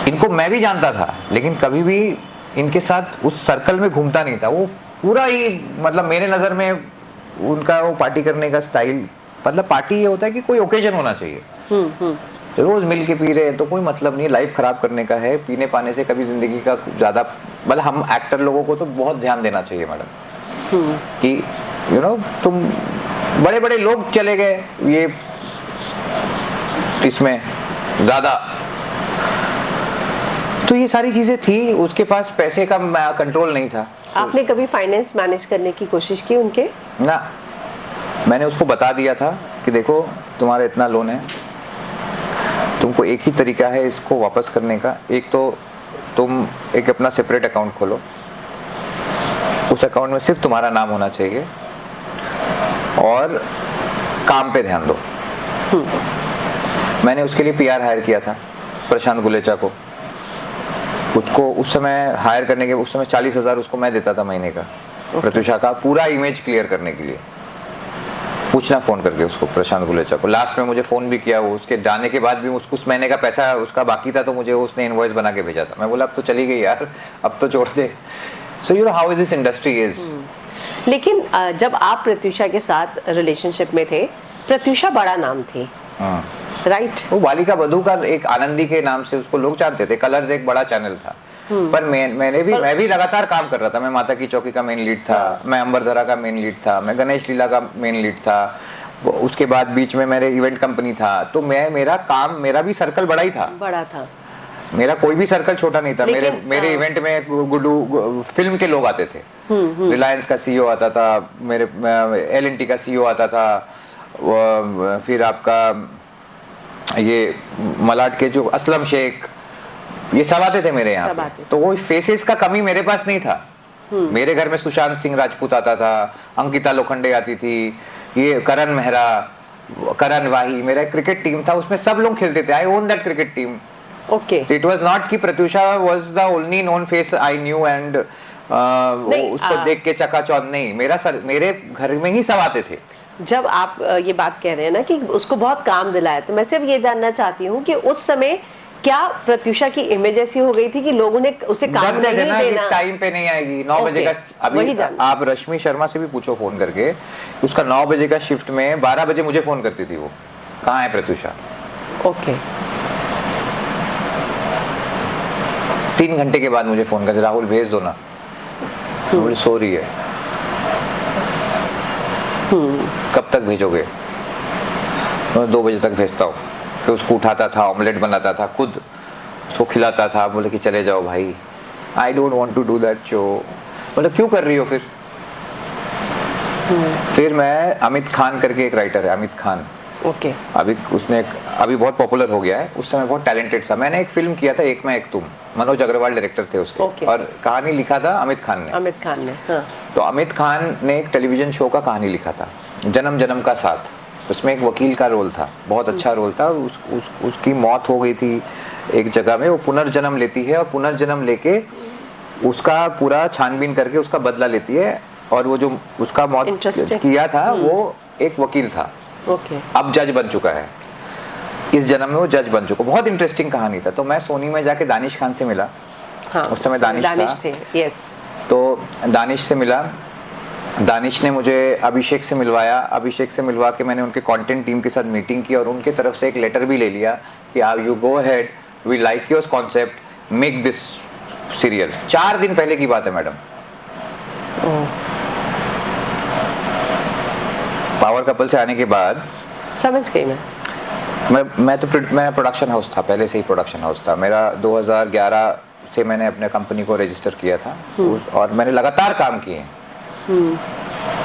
इनको मैं भी जानता था, लेकिन कभी भी इनके साथ उस सर्कल में घूमता नहीं था। वो पूरा ही, मतलब मेरे नज़र में उनका वो पार्टी करने का स्टाइल, मतलब पार्टी ये होता है कि कोई ओकेजन होना चाहिए। रोज मिल के पी रहे हैं तो कोई मतलब नहीं, लाइफ खराब करने का है। पीने पाने से कभी जिंदगी का ज्यादा, मतलब हम एक्टर लोगों को तो बहुत ध्यान देना चाहिए मैडम, कि तुम बड़े बड़े लोग चले गए ये इसमें ज्यादा। तो ये सारी चीजें थी, उसके पास पैसे का कंट्रोल नहीं था। आपने कभी फाइनेंस मैनेज करने की कोशिश की उनके? ना, मैंने उसको बता दिया था कि देखो तुम्हारा इतना लोन है, तुमको एक ही तरीका है इसको वापस करने का। एक तो तुम एक अपना सेपरेट अकाउंट खोलो, उस अकाउंट में सिर्फ तुम्हारा नाम होना चाहिए, और काम पे ध्यान दो। मैंने उसके लिए PR हायर किया था, प्रशांत गुलेचा को। उसको उस समय हायर करने के, उस समय 40,000 उसको मैं देता था महीने का, प्रत्युषा का पूरा इमेज क्लियर करने के लिए। पूछना फोन करके उसको, प्रशांत गुलेचा को। लास्ट में मुझे फोन भी किया, वो उसके जाने के बाद भी उस महीने का पैसा उसका बाकी था, तो मुझे उसने इनवॉइस बना के भेजा था। मैं बोला अब तो चली गई यार, अब तो छोड़ दे। So you know how this industry is. लेकिन जब आप प्रत्युषा के साथ रिलेशनशिप में थे, प्रत्युषा बड़ा नाम थी, राइट? वो बालिका बधू का एक आनंदी के नाम से उसको लोग जानते थे। कलर्स एक बड़ा चैनल था, पर मैं भी लगातार काम कर रहा था। मैं माता की चौकी का मेन लीड था, मैं अंबरधरा का मेन लीड था, मैं गणेश लीला का मेन लीड था। उसके बाद बीच में मेरे इवेंट कंपनी था, तो मेरा भी सर्कल बड़ा ही था। मेरा कोई भी सर्कल छोटा नहीं था। मेरे इवेंट में गुड्डू फिल्म के लोग आते थे, रिलायंस का CEO आता था, मेरे LNT का CEO आता था, फिर आपका ये मलाड के जो असलम शेख, ये सब आते थे मेरे यहाँ पे। तो वो फेसेस का कमी मेरे पास नहीं था। मेरे घर में सुशांत सिंह राजपूत आता था, अंकिता लोखंडे आती थी, ये करण मेहरा, करण वाही, मेरा क्रिकेट टीम था, उसमें सब लोग खेलते थे। I own that cricket team. Okay. It was not कि Pratyusha was the only known face I knew and उसको देख के चकाचौंध नहीं। मेरे घर में ही सब आते थे। जब आप ये बात कह रहे हैं ना कि उसको बहुत काम दिलाया, तो मैं सिर्फ ये जानना चाहती हूँ कि उस समय क्या प्रत्युषा की इमेज ऐसी हो गई थी कि लोगों ने उसे काम नहीं देना, टाइम पे नहीं आएगी, 9 बजे का। अभी आप रश्मि शर्मा से भी पूछो फोन करके, उसका 9 बजे का शिफ्ट में 12 बजे मुझे फोन करती थी वो, कहाँ है प्रत्युषा। ओके 3 घंटे के बाद मुझे फोन करते, राहुल भेज दो ना, बोले सो रही है। कब तक भेजोगे? 2 बजे तक भेजता हूँ। फिर उसको उठाता था, ऑमलेट बनाता था, खुद उसको खिलाता था, बोले कि चले जाओ भाई, I don't want to do that show. बोले क्यों कर रही हो फिर? फिर मैं, अमित खान करके एक राइटर है, अमित खान, ओके अभी उसने अभी बहुत पॉपुलर हो गया है, उस समय बहुत टैलेंटेड था। मैंने एक फिल्म किया था, एक मैं एक तुम, मनोज अग्रवाल डायरेक्टर थे उसके, और कहानी लिखा था अमित खान ने। हाँ। तो अमित खान ने एक टेलीविजन शो का कहानी लिखा था, जन्म जन्म का साथ। उसमें एक वकील का रोल था, बहुत अच्छा रोल था। उसकी मौत हो गई थी एक जगह में, वो पुनर्जन्म लेती है और पुनर्जन्म लेके उसका पूरा छानबीन करके उसका बदला लेती है, और वो जो उसका मौत किया था वो एक वकील था। ओके अब जज बन चुका है, इस जन्म में वो जज बन चुका। बहुत इंटरेस्टिंग कहानी था। तो मैं सोनी में जाके दानिश खान से मिला। हाँ, उस समय दानिश थे, यस। तो दानिश से मिला, दानिश ने मुझे अभिषेक से मिलवाया। अभिषेक से मिलवा के मैंने उनके कंटेंट टीम के साथ मीटिंग की, और उनके तरफ से एक लेटर भी ले लिया कि you go ahead, we like your concept, make this serial. 4 दिन पहले की बात है मैडम। पावर कपल से आने के बाद समझ गई मैं प्रोडक्शन हाउस था, पहले से ही प्रोडक्शन हाउस था मेरा। 2011 से मैंने अपने कंपनी को रजिस्टर किया था, और मैंने लगातार काम किए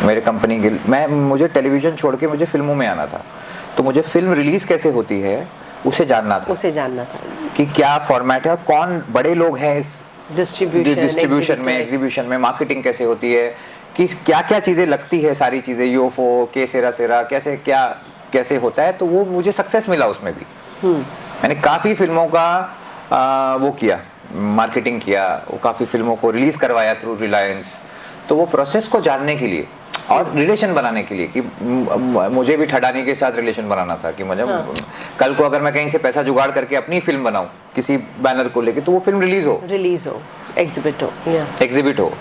मेरे कंपनी के। मुझे टेलीविजन छोड़ के मुझे फिल्मों में आना था, तो मुझे फिल्म रिलीज कैसे होती है उसे जानना था कि क्या फॉर्मेट है, कौन बड़े लोग हैं इस डिस्ट्रीब्यूशन में, एग्जीबिशन में, मार्केटिंग कैसे होती है, कि क्या क्या चीजें लगती है, सारी चीजें, यूएफओ के सेरा कैसे होता है। तो वो मुझे सक्सेस मिला उसमें भी। मैंने काफी फिल्मों का वो किया, मार्केटिंग किया, वो काफी फिल्मों को रिलीज करवाया थ्रू रिलायंस। तो वो प्रोसेस को जानने के लिए और रिलेशन बनाने के लिए, कि मुझे भी ठडानी के साथ रिलेशन बनाना था कि मुझे कल को अगर मैं कहीं से पैसा जुगाड़ करके अपनी फिल्म बनाऊं किसी बैनर को लेके, तो वो फिल्म रिलीज हो, एग्जिबिट हो।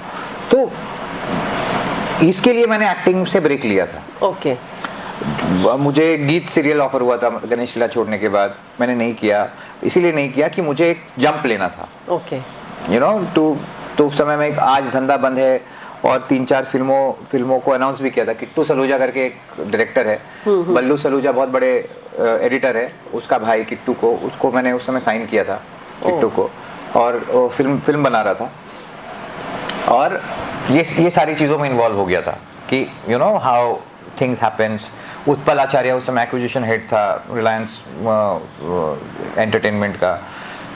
तो इसके लिए मैंने एक्टिंग से ब्रेक लिया था। ओके मुझे गीत सीरियल ऑफर हुआ था गणेश लीला छोड़ने के बाद, मैंने नहीं किया। इसीलिए नहीं किया कि मुझे एक जंप लेना था, ओके यू नो तो उस समय में एक आज धंधा बंद है, और 3-4 फिल्मों को अनाउंस भी किया था। किट्टू सलूजा करके एक डायरेक्टर है, बल्लू सलूजा बहुत बड़े एडिटर है, उसका भाई किट्टू को, उसको मैंने उस समय साइन किया था, किट्टू को, और फिल्म बना रहा था। और ये सारी चीज़ों में इन्वॉल्व हो गया था कि you know how things happens. Utpal Acharya उस समय एक्विजिशन हेड था रिलायंस एंटरटेनमेंट का।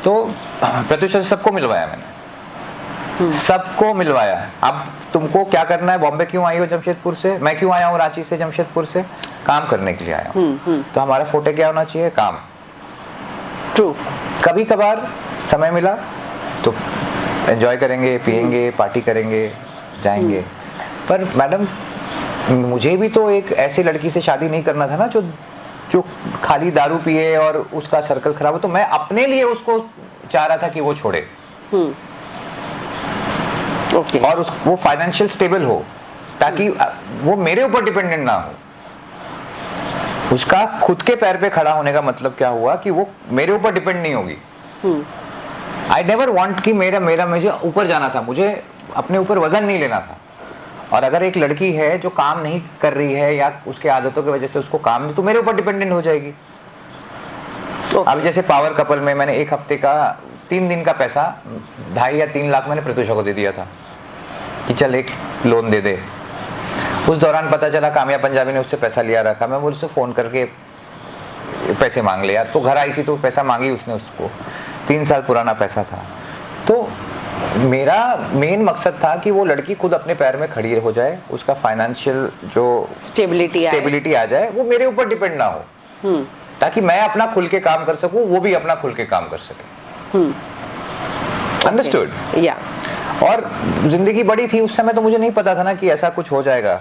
तो प्रत्युषा से सबको मिलवाया मैंने, सबको मिलवाया। अब तुमको क्या करना है, बॉम्बे क्यों आई हो जमशेदपुर से, मैं क्यों आया हूँ रांची से, जमशेदपुर से, काम करने के लिए आया हूँ। तो हमारा फोटे क्या होना चाहिए, काम। ट्रू। कभी कभार समय मिला तो एंजॉय करेंगे, पिएंगे, पार्टी करेंगे, जाएंगे। पर मैडम मुझे भी तो एक ऐसी लड़की से शादी नहीं करना था ना जो खाली दारू पिए और उसका सर्कल खराब हो। तो मैं अपने लिए उसको चाह रहा था कि वो छोड़े, और वो फाइनेंशियल स्टेबल हो, ताकि वो मेरे ऊपर डिपेंडेंट ना हो। उसका खुद के पैर पे खड़ा होने का मतलब क्या हुआ कि वो मेरे ऊपर डिपेंड नहीं होगी। आई नेवर वॉन्ट कि मुझे ऊपर जाना था, मुझे अपने ऊपर वजन नहीं लेना था। और अगर एक लड़की है जो काम नहीं कर रही है या उसके आदतों की वजह से उसको काम नहीं, तो मेरे ऊपर डिपेंडेंट हो जाएगी। अब जैसे पावर कपल में मैंने एक हफ्ते का 3 दिन का पैसा 2.5 या 3 लाख मैंने प्रत्युषा को दे दिया था कि चल एक लोन दे दे। उस दौरान पता चला कामया पंजाबी ने उससे पैसा लिया रखा। मैं उससे फ़ोन करके पैसे मांग लिया, तो घर आई थी तो पैसा मांगी उसने, उसको 3 साल पुराना पैसा था। तो मेरा मेन मकसद था कि वो लड़की खुद अपने पैर में खड़ी हो जाए, उसका फाइनेंशियल जो स्टेबिलिटी आ जाए, वो मेरे ऊपर डिपेंड ना हो, ताकि मैं अपना खुल के काम कर सकूं, वो भी अपना खुल के काम कर सके। अंडरस्टूड? या और जिंदगी बड़ी थी उस समय, तो मुझे नहीं पता था ना कि ऐसा कुछ हो जाएगा,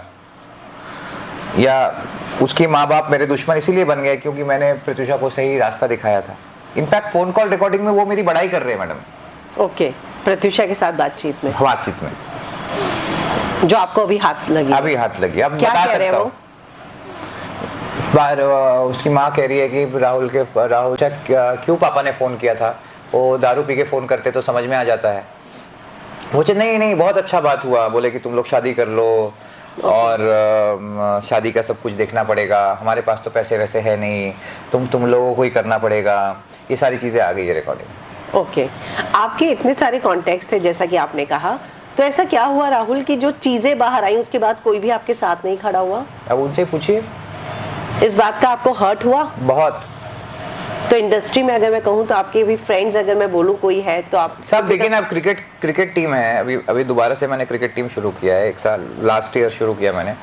या उसके माँ बाप मेरे दुश्मन इसीलिए बन गए क्योंकि मैंने प्रत्युषा को सही रास्ता दिखाया था। इनफैक्ट फोन कॉल रिकॉर्डिंग में वो मेरी बड़ाई कर रहे हैं मैडम। ओके, प्रत्युषा के साथ बातचीत में जो आपको अभी हाथ लगी? अभी हाथ लगी। अब क्या बता कह रहे सकता हैं हूँ। बार उसकी माँ कह रही है कि राहुल क्यों पापा ने फ़ोन किया था, वो दारू पी के फ़ोन करते तो समझ में आ जाता है। मुझे नहीं बहुत अच्छा बात हुआ, बोले कि तुम लोग शादी कर लो और शादी का सब कुछ देखना पड़ेगा, हमारे पास तो पैसे वैसे है नहीं, तुम लोगों को ही करना पड़ेगा, ये सारी चीज़ें आ गई है रिकॉर्डिंग। ओके, आपके इतने सारे कॉन्टेक्ट्स थे जैसा कि आपने कहा, तो ऐसा क्या हुआ राहुल कि जो चीज़ें बाहर आई उसके बाद कोई भी आपके साथ नहीं खड़ा हुआ? अब उनसे पूछिए। इस बात का आपको हर्ट हुआ? बहुत। तो इंडस्ट्री में अगर मैं कहूँ तो आपके भी फ्रेंड्स, अगर मैं बोलूँ कोई है तो आप सब देखिए ना, अब क्रिकेट टीम है, अभी दोबारा से मैंने क्रिकेट टीम शुरू किया है, 1 साल लास्ट ईयर शुरू किया मैंने।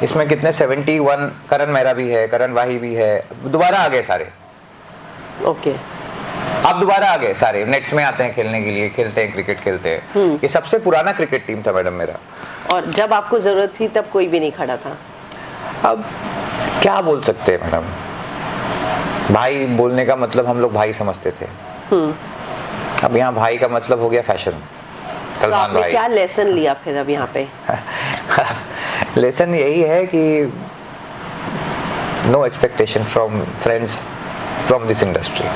इसमें कितने 71, करण मेहरा भी है, करण वाही भी है, दोबारा आ गए सारे। ओके, अब दोबारा आ गए सारे, नेट्स में आते हैं खेलने के लिए, खेलते हैं क्रिकेट खेलते हैं। ये सबसे पुराना क्रिकेट टीम था मैडम मेरा। और जब आपको जरूरत थी तब कोई भी नहीं खड़ा था? अब क्या बोल सकते हैं मैडम, भाई बोलने का मतलब हम लोग भाई समझते थे। अब यहाँ भाई का मतलब हो गया फैशन, तो सलमान आपने भाई। क्या लेसन लिया फिर अब यहाँ पे? लेसन यही है कि no expectation from friends from this industry.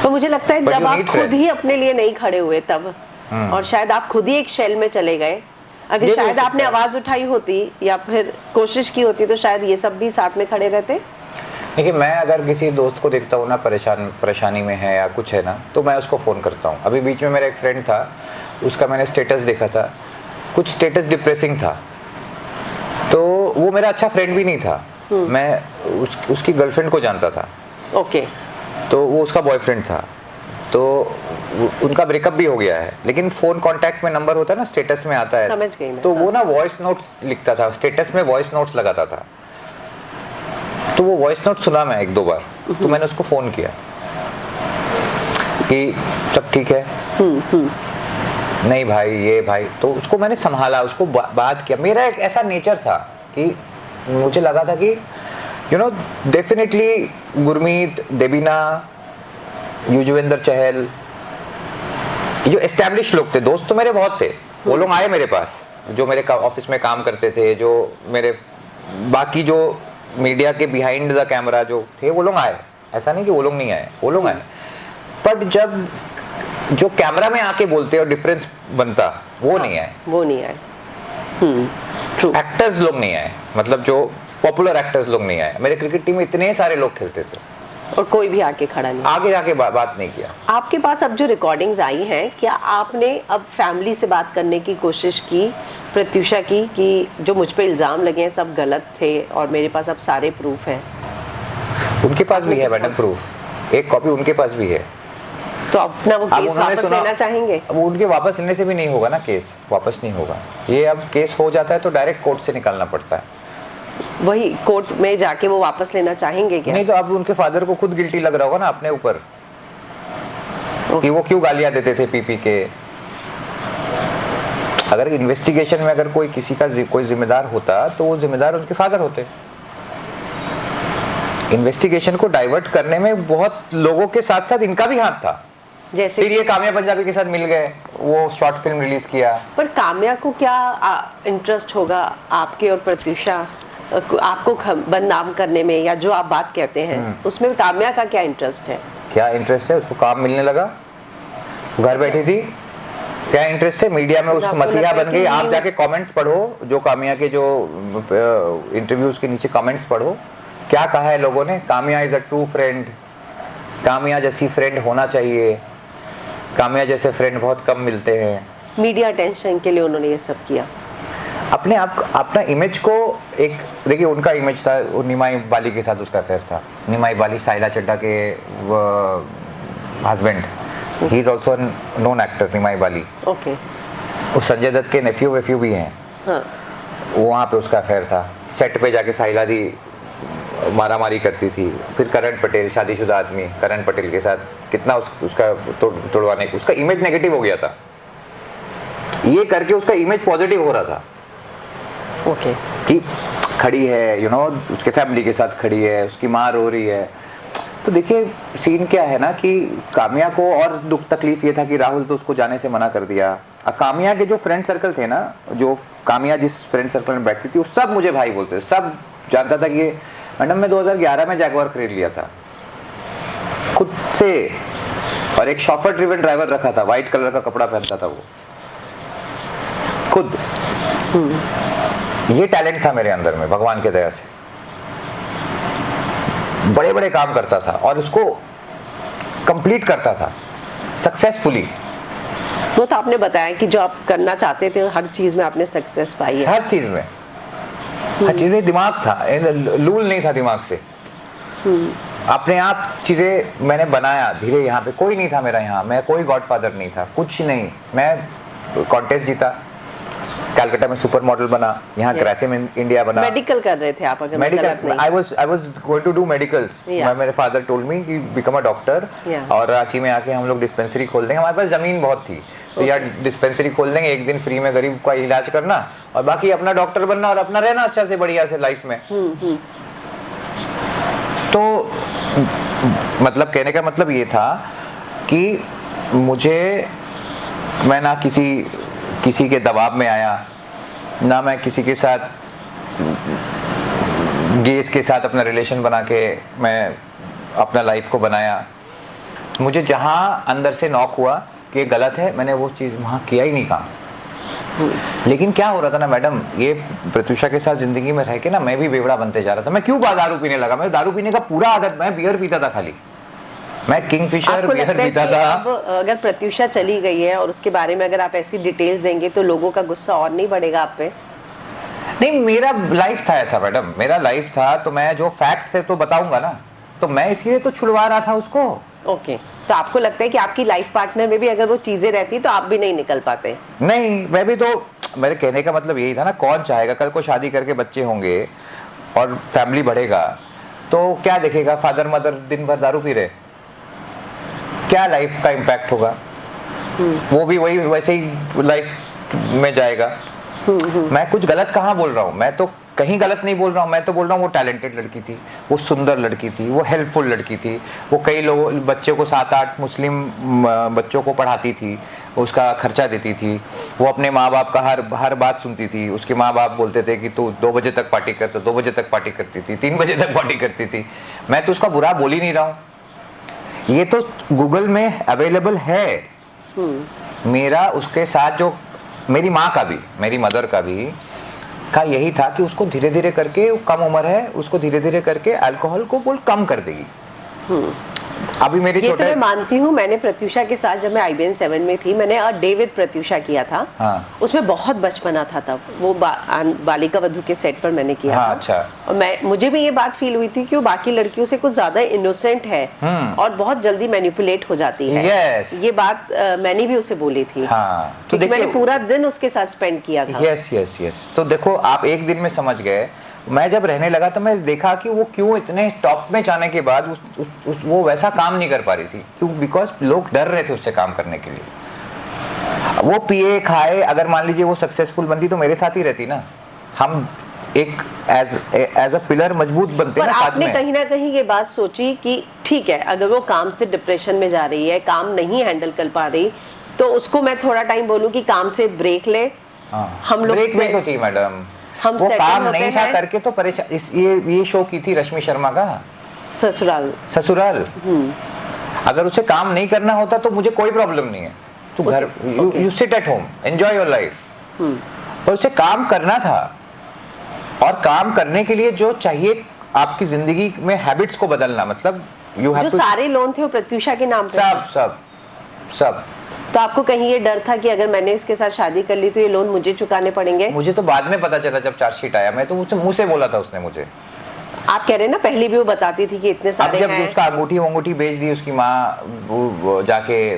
तो मुझे लगता है But जब you आप need खुद friends. ही अपने लिए नहीं खड़े हुए तब, और शायद आप खुद ही एक शेल में चले गए, अगर ये भी हो शायद आपने सकता है। आवाज उठाई होती या फिर कोशिश की होती तो शायद ये सब भी साथ में खड़े रहते। देखिए, मैं अगर किसी दोस्त को देखता हूँ ना परेशानी में है या कुछ है ना, तो मैं उसको फ़ोन करता हूँ। अभी बीच में मेरा एक फ्रेंड था, उसका मैंने स्टेटस देखा था, कुछ स्टेटस डिप्रेसिंग था, तो वो मेरा अच्छा फ्रेंड भी नहीं था। मैं उसकी गर्लफ्रेंड को जानता था। ओके, तो वो उसका बॉयफ्रेंड था, तो उनका ब्रेकअप भी हो गया है, लेकिन फ़ोन कांटेक्ट में नंबर होता है ना, स्टेटस में आता है। समझ गई मैं। तो वो ना वॉइस नोट्स लिखता था, स्टेटस में वॉइस नोट्स लगाता था। तो वो वॉइस नोट सुना मैं 1-2 बार, तो मैंने उसको फ़ोन किया कि सब ठीक है? नहीं भाई, ये भाई, तो उसको मैंने संभाला, उसको बात किया। मेरा एक ऐसा नेचर था कि मुझे लगा था कि डेफिनेटली गुरमीत, देबीना, युजवेंद्र चहल, जो एस्टैब्लिश लोग थे, दोस्त तो मेरे बहुत थे, वो लोग आए मेरे पास, जो मेरे ऑफिस में काम करते थे, जो मेरे बाकी जो मीडिया के बिहाइंड द कैमरा जो थे, वो लोग आए। ऐसा नहीं कि वो लोग नहीं आए, वो लोग आए। बट जब जो कैमरा में आके बोलते और डिफरेंस बनता, वो नहीं आए। वो नहीं आए। ट्रू। एक्टर्स लोग नहीं आए, मतलब जो पॉपुलर एक्टर्स लोग नहीं आए। मेरे क्रिकेट टीम में इतने सारे लोग खेलते थे और कोई भी आके खड़ा नहीं, आगे जाके बात नहीं किया। आपके पास अब जो रिकॉर्डिंग्स आई हैं, क्या आपने अब फैमिली से बात करने की कोशिश की, प्रत्युषा की, कि जो मुझ पे इल्ज़ाम लगे हैं सब गलत थे और मेरे पास अब सारे प्रूफ हैं? उनके पास भी है मैडम प्रूफ, एक कॉपी उनके पास भी है। तो अपना वो केस वापस लेना चाहेंगे? अब उनके वापस लेने से भी नहीं होगा ना, केस वापस नहीं होगा। ये अब केस हो जाता है तो डायरेक्ट कोर्ट से निकालना पड़ता है। वही कोर्ट में जाके वो वापस लेना चाहेंगे क्या? नहीं तो अब उनके फादर को खुद गिल्टी लग रहा होगा ना अपने ऊपर, कि वो क्यों गालियां देते थे पी के। अगर इन्वेस्टिगेशन में अगर कोई किसी का कोई जिम्मेदार होता तो वो जिम्मेदार उनके फादर होते। इन्वेस्टिगेशन को डाइवर्ट करने में बहुत लोगों के साथ साथ इनका भी हाथ था। जैसे फिर ये काम्या पंजाबी के साथ मिल गए, वो शॉर्ट फिल्म रिलीज किया। पर काम्या को क्या इंटरेस्ट होगा आपके और प्रत्युषा आपको बदनाम करने में, या जो आप बात कहते हैं उसमें काम्या का क्या इंटरेस्ट है? क्या इंटरेस्ट है? उसको काम मिलने लगा, घर बैठी थी, क्या इंटरेस्ट है? मीडिया में उसको मसीहा बन गई। आप जाके कमेंट्स पढ़ो, जो काम्या के जो इंटरव्यूज के नीचे कमेंट्स पढ़ो, क्या कहा है लोगों ने। Kamya is a true friend, Kamya जैसी फ्रेंड होना चाहिए, काम्या जैसे फ्रेंड बहुत कम मिलते हैं। मीडिया अटेंशन के लिए उन्होंने ये सब किया। अपने आप अपना इमेज को एक, देखिए उनका इमेज था, वो निमाई बाली के साथ उसका अफेयर था। निमाई बाली साइला चड्ढा के husband, he is also known actor, Nimai Bali. Okay. वो संजय दत्त के नेफ्यू वेफ्यू भी हैं। हाँ। वहाँ पे उसका अफेयर था। सेट पे जाके साइला दी मारामारी करती थी। फिर करण पटेल, शादीशुदा आदमी, करण पटेल के साथ कितना उसका तोड़वाने, उसका इमेज नेगेटिव हो गया था। ये करके उसका इमेज पॉजिटिव हो रहा था। ओके। कि खड़ी है, उसके फैमिली के साथ खड़ी है, उसकी माँ रो रही है। तो देखिए सीन क्या है ना कि काम्या को और दुख तकलीफ ये था कि राहुल तो उसको जाने से मना कर दिया। काम्या के जो फ्रेंड सर्कल थे ना, जो काम्या जिस फ्रेंड सर्कल में बैठती थी, वो सब मुझे भाई बोलते थे, सब जानता था कि ये मैडम मैं 2011 में जैगवार खरीद लिया था खुद से, और एक शॉफर ड्रिवन ड्राइवर रखा था, व्हाइट कलर का कपड़ा पहनता था वो खुद। ये टैलेंट था मेरे अंदर में भगवान के दया से, बड़े बड़े काम करता था और उसको कंप्लीट करता था सक्सेसफुली। वो तो आपने बताया कि जो आप करना चाहते थे हर चीज में आपने सक्सेस पाई है। हर चीज में, हर चीज में दिमाग था, लूल नहीं था दिमाग से। अपने आप चीजें मैंने बनाया धीरे। यहाँ पे कोई नहीं था मेरा, यहाँ मैं कोई गॉडफादर नहीं था, कुछ नहीं। मैं कॉन्टेस्ट जीता, कलकत्ता में सुपर मॉडल बना, यहाँ ग्रेसिम इंडिया बना। मेडिकल कर रहे थे आप? अगर medical, I was going to do medicals. मेरे फादर टोल्ड मी कि बिकम अ डॉक्टर, और रांची में आके हम लोग डिस्पेंसरी खोल देंगे। हमारे पास जमीन बहुत थी, तो यार डिस्पेंसरी खोल देंगे, एक दिन फ्री में गरीब का इलाज करना और बाकी अपना डॉक्टर बनना और अपना रहना अच्छा से बढ़िया से लाइफ में। तो मतलब कहने का मतलब ये था कि मैं ना किसी के दबाव में आया, ना मैं किसी के साथ गेस के साथ अपना रिलेशन बना के मैं अपना लाइफ को बनाया। मुझे जहाँ अंदर से नॉक हुआ कि ये गलत है, मैंने वो चीज़ वहाँ किया ही नहीं काम। लेकिन क्या हो रहा था ना मैडम, ये प्रत्युषा के साथ जिंदगी में रह के ना मैं भी बेवड़ा बनते जा रहा था। मैं क्यों दारू पीने लगा? मैं दारू पीने का पूरा आदत, मैं बियर पीता था खाली, मैं किंगफिशर बियर पीता था। अब अगर प्रत्युषा चली गई है और उसके बारे में अगर आप ऐसी डिटेल्स देंगे तो लोगों का गुस्सा और नहीं बढ़ेगा आप पे? नहीं, मेरा लाइफ था ऐसा मैडम, मेरा लाइफ था, तो मैं जो फैक्ट्स है तो बताऊंगा ना, तो मैं इसलिए तो छुड़वा रहा था उसको। ओके, तो आपको लगता है कि आपकी लाइफ पार्टनर में भी अगर वो चीजें रहती तो आप भी नहीं निकल पाते? नहीं, मैं भी तो, मेरे कहने का मतलब यही था ना, कौन चाहेगा कल को शादी करके बच्चे होंगे और फैमिली बढ़ेगा तो क्या देखेगा? फादर मदर दिन भर दारू पी रहे, क्या लाइफ का इम्पैक्ट होगा? वो भी वही वैसे ही लाइफ में जाएगा। मैं कुछ गलत कहाँ बोल रहा हूँ? मैं तो कहीं गलत नहीं बोल रहा हूँ। मैं तो बोल रहा हूँ वो टैलेंटेड लड़की थी, वो सुंदर लड़की थी, वो हेल्पफुल लड़की थी, वो कई लोग बच्चों को 7-8 मुस्लिम बच्चों को पढ़ाती थी, उसका खर्चा देती थी, वो अपने माँ बाप का हर बात सुनती थी। उसके माँ बाप बोलते थे कि तू 2 बजे तक पार्टी कर, तो 2 बजे तक पार्टी करती थी, 3 बजे तक पार्टी करती थी। मैं तो उसका बुरा बोल ही नहीं रहा हूँ, ये तो गूगल में अवेलेबल है। मेरा उसके साथ जो मेरी माँ का भी, मेरी मदर का भी का यही था कि उसको धीरे धीरे करके, कम उम्र है, उसको धीरे धीरे करके अल्कोहल को बोल कम कर देगी। अभी मेरी ये तो मैं मानती हूँ। मैंने प्रत्युषा के साथ जब मैं IBN 7 में थी, मैंने डे विद प्रत्युषा किया था। हाँ। उसमें बहुत बचपना था तब, वो बालिका वधू के सेट पर मैंने किया हाँ, था। अच्छा। और मुझे भी ये बात फील हुई थी कि वो बाकी लड़कियों से कुछ ज्यादा इनोसेंट है और बहुत जल्दी मैनिपुलेट हो जाती है। yes. ये बात मैंने भी उसे बोली थी। हाँ, तो मैंने पूरा दिन उसके साथ स्पेंड किया था। यस। तो देखो आप एक दिन में समझ गए। मैं जब रहने लगा तो मैं देखा कि वो क्यों इतने टॉप में जाने के बाद वो वैसा काम नहीं कर पा रही थी। क्यों? बिकॉज लोग डर रहे थे उससे काम करने के लिए। वो पिए खाए, अगर मान लीजिए वो सक्सेसफुल बनती तो मेरे साथ ही रहती ना, हम एक एज अ पिलर मजबूत बनते पर ना साथ आपने में। कहीं ना कहीं ये बात सोची कि ठीक है, अगर वो काम से डिप्रेशन में जा रही है, काम नहीं हैंडल कर पा रही, तो उसको मैं थोड़ा टाइम बोलूं कि काम से ब्रेक ले। हम लोग ब्रेक में तो थी मैडम, हम वो काम नहीं था हैं। करके तो परेशान। ये शो की थी रश्मि शर्मा का ससुराल। अगर उसे काम नहीं करना होता तो मुझे कोई प्रॉब्लम नहीं है, तू घर you sit at home, enjoy your life. और उसे काम करना था, और काम करने के लिए जो चाहिए आपकी जिंदगी में हैबिट्स को बदलना, मतलब यू हैव जो सारे लोन थे वो प्रत्युषा के नाम पे सब। तो आपको कहीं ये डर था कि अगर मैंने इसके साथ शादी कर ली तो ये लोन मुझे चुकाने पड़ेंगे? मुझे तो बाद में पता चला जब चार्जशीट आया। मैं तो मुझसे मुंह से बोला था उसने मुझे। आप कह रहे हैं ना, पहले भी वो बताती थी कि इतने सारे हैं। जब उसका अंगूठी बेच दी उसकी माँ जाके,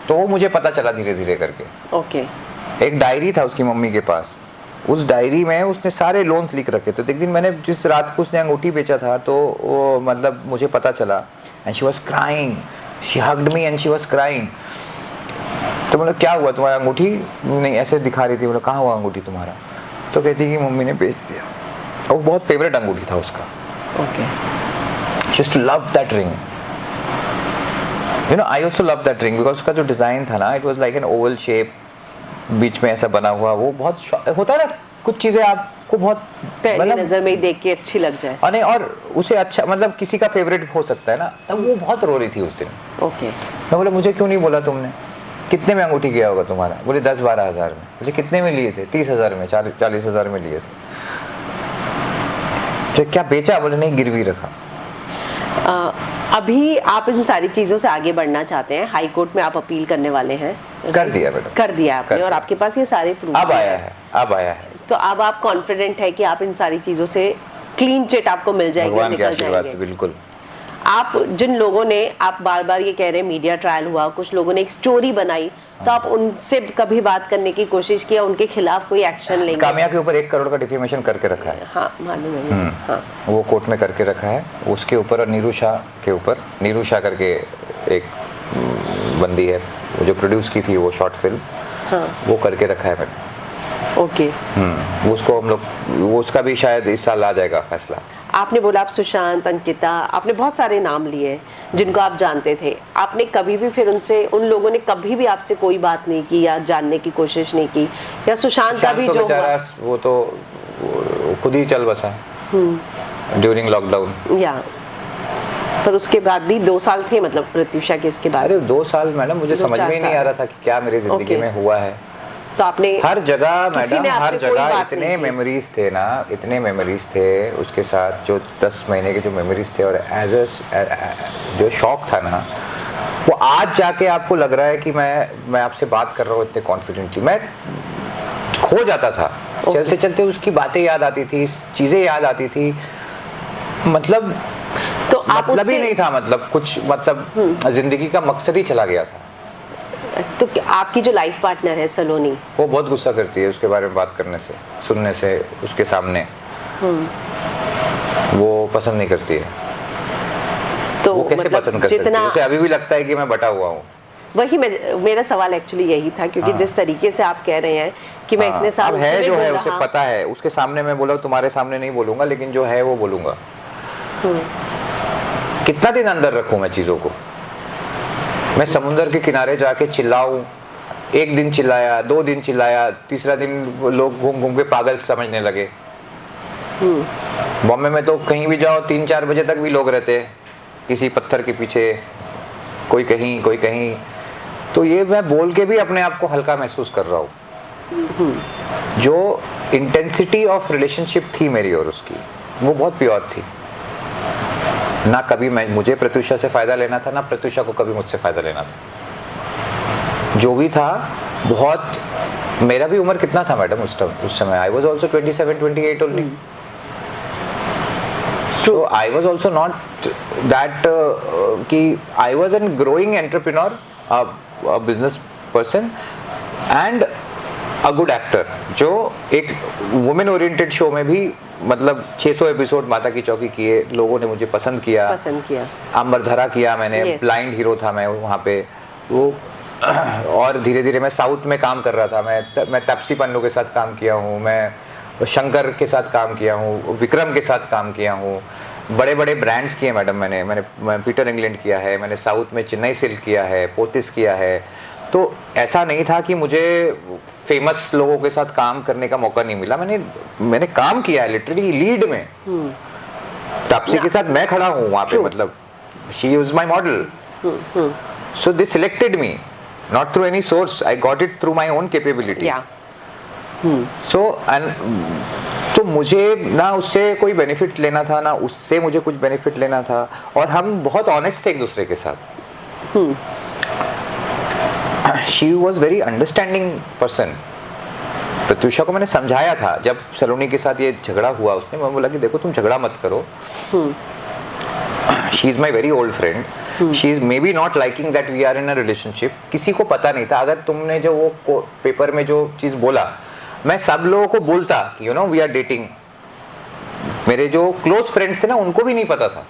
तो वो मुझे पता चला धीरे धीरे करके। ओके। एक डायरी था उसकी मम्मी के पास, उस डायरी में उसने सारे लोन्स लिख रखे थे। तो एक दिन मैंने जिस रात को उसने अंगूठी बेचा था, तो वो मतलब मुझे पता चला, and she was crying, she hugged me and she was crying. तो मतलब क्या हुआ तुम्हारा अंगूठी? नहीं, ऐसे दिखा रही थी। मतलब कहाँ हुआ अंगूठी तुम्हारा? तो कहती कि मम्मी ने बेच दिया। और वो बहुत फेवरेट अंगूठी था उसका। Okay. just to love that ring. You know, I also love that ring because उसका जो डिजाइन था ना, it was like an oval shape, बीच में ऐसा बना हुआ, वो बहुत होता है ना, कुछ चीजें आपको बहुत पहली नजर में ही देख के अच्छी लग जाए, और उसे अच्छा, मतलब किसी का फेवरेट हो सकता है ना, तब वो बहुत रो रही थी उस दिन। ओके। मैं बोला मुझे क्यों नहीं बोला तुमने, कितने में अंगूठी गया होगा तुम्हारा? बोले 10-12 हज़ार में। मुझे कितने में लिए थे? 30,000 में, 40,000 में लिए थे। तो क्या बेचा? बोले नहीं, गिरवी रखा। अभी आप इन सारी चीजों से आगे बढ़ना चाहते हैं, हाई कोर्ट में आप अपील करने वाले हैं? कर दिया बेटा, कर दिया आपने, और आपके पास ये सारे प्रूफ अब आया है। तो अब आप कॉन्फिडेंट है कि आप इन सारी चीजों से क्लीन चिट आपको मिल जाएगी, भगवान के निकल आशीर्वाद जाएंगे? से बिल्कुल। आप जिन लोगों ने, आप बार बार ये कह रहे हैं मीडिया ट्रायल हुआ, कुछ लोगों ने एक स्टोरी बनाई, तो आप उनसे कभी बात करने की कोशिश किया, उनके खिलाफ कोई एक्शन लेंगे? काम्या के ऊपर 1 करोड़ का डिफेमेशन करके रखा है। हाँ मालूम है मुझे। हाँ। वो कोर्ट में करके रखा है उसके ऊपर, और नीरू शाह के ऊपर, नीरू शाह करके एक बंदी है वो जो प्रोड्यूस की थी वो शॉर्ट फिल्म, हाँ। वो करके रखा है मैंने। ओके। वो उसको हम लोग, वो उसका भी शायद इस साल आ जाएगा फैसला। आपने बोला आप सुशांत, अंकिता, आपने बहुत सारे नाम लिए जिनको आप जानते थे, आपने कभी भी फिर उनसे, उन लोगों ने कभी भी आपसे कोई बात नहीं की या जानने की कोशिश नहीं की? या सुशांत का भी तो जो हुआ, वो तो खुद ही चल बसा ड्यूरिंग लॉकडाउन। या पर उसके बाद भी 2 साल थे, मतलब प्रत्युषा केस के बाद? अरे 2 साल मैडम, मुझे समझ में ही नहीं आ रहा था कि क्या मेरी जिंदगी में हुआ है। तो आपने हर जगह मैडम, हर जगह इतने नहीं मेमोरीज थे ना, इतने मेमोरीज थे उसके साथ, जो 10 महीने के जो मेमोरीज थे, और जो शौक था ना, वो आज जाके आपको लग रहा है कि मैं आपसे बात कर रहा हूँ इतने कॉन्फिडेंटली। मैं खो जाता था, चलते चलते उसकी बातें याद आती थी, चीजें याद आती थी, मतलब तो आप मतलब ही नहीं था, मतलब कुछ, मतलब जिंदगी का मकसद ही चला गया था। तो आपकी जो लाइफ पार्टनर है सलोनी, वो बहुत गुस्सा करती है उसके बारे में बात करने से, सुनने से, उसके सामने वो पसंद नहीं करती है। तो वो कैसे मतलब पसंद कर सकती है? उसे अभी भी लगता है कि मैं बटा हुआ हूँ। वही मेरा सवाल एक्चुअली यही था, क्योंकि जिस तरीके से आप कह रहे हैं कि मैं इतने साल है जो है उसे पता है, उसके सामने मैं बोला, तुम्हारे सामने नहीं बोलूंगा, लेकिन जो है वो बोलूंगा। कितना दिन अंदर रखूं मैं चीजों को? मैं समुंदर के किनारे जाके चिल्लाऊं, 1 दिन चिल्लाया, 2 दिन चिल्लाया, तीसरा दिन लोग घूम घूम के पागल समझने लगे। बॉम्बे में तो कहीं भी जाओ 3-4 बजे तक भी लोग रहते हैं किसी पत्थर के पीछे, कोई कहीं कोई कहीं। तो ये मैं बोल के भी अपने आप को हल्का महसूस कर रहा हूँ। जो इंटेंसिटी ऑफ रिलेशनशिप थी मेरी और उसकी, वो बहुत प्योर थी। ना कभी मुझे प्रत्युषा से फायदा लेना था, ना प्रत्युषा को कभी मुझसे फायदा लेना था। जो भी था, बहुत, मेरा भी उम्र कितना था मैडम उस समय? I was also 27-28 only. So I was also not that कि I was an growing entrepreneur, business person and a good actor, जो एक वुमेन ओरिएंटेड शो में भी, मतलब 600 एपिसोड माता की चौकी किए, लोगों ने मुझे पसंद किया। अंबरधरा किया मैंने, ब्लाइंड हीरो था मैं वहाँ पे वो। और धीरे धीरे मैं साउथ में काम कर रहा था, मैं तापसी पन्नू के साथ काम किया हूँ, मैं शंकर के साथ काम किया हूँ, विक्रम के साथ काम किया हूँ, बड़े बड़े ब्रांड्स किए मैडम मैंने पीटर इंग्लैंड किया है, मैंने साउथ में चेन्नई सिल्क किया है, पोतिस किया है। तो ऐसा नहीं था कि मुझे फेमस लोगों के साथ काम करने का मौका नहीं मिला। मैंने काम किया है लिटरली लीड में। तापसी के साथ मैं खड़ा हूँ वहाँ पे, मतलब she was my model, so they selected me not through any source, I got it through my own capability. So and तो मुझे ना उससे कोई बेनिफिट लेना था, ना उससे मुझे कुछ बेनिफिट लेना था, और हम बहुत ऑनेस्ट थे एक दूसरे के साथ। She was very understanding person. Pratyusha को मैंने समझाया था जब सलोनी के साथ ये झगड़ा हुआ, उसने मैं बोला कि देखो तुम झगड़ा मत करो, she is my very old friend, she is maybe not liking that we are in a relationship. किसी को पता नहीं था, अगर तुमने जो वो पेपर में जो चीज बोला, मैं सब लोगों को बोलता कि you know we are dating. मेरे जो क्लोज फ्रेंड्स थे ना, उनको भी नहीं पता था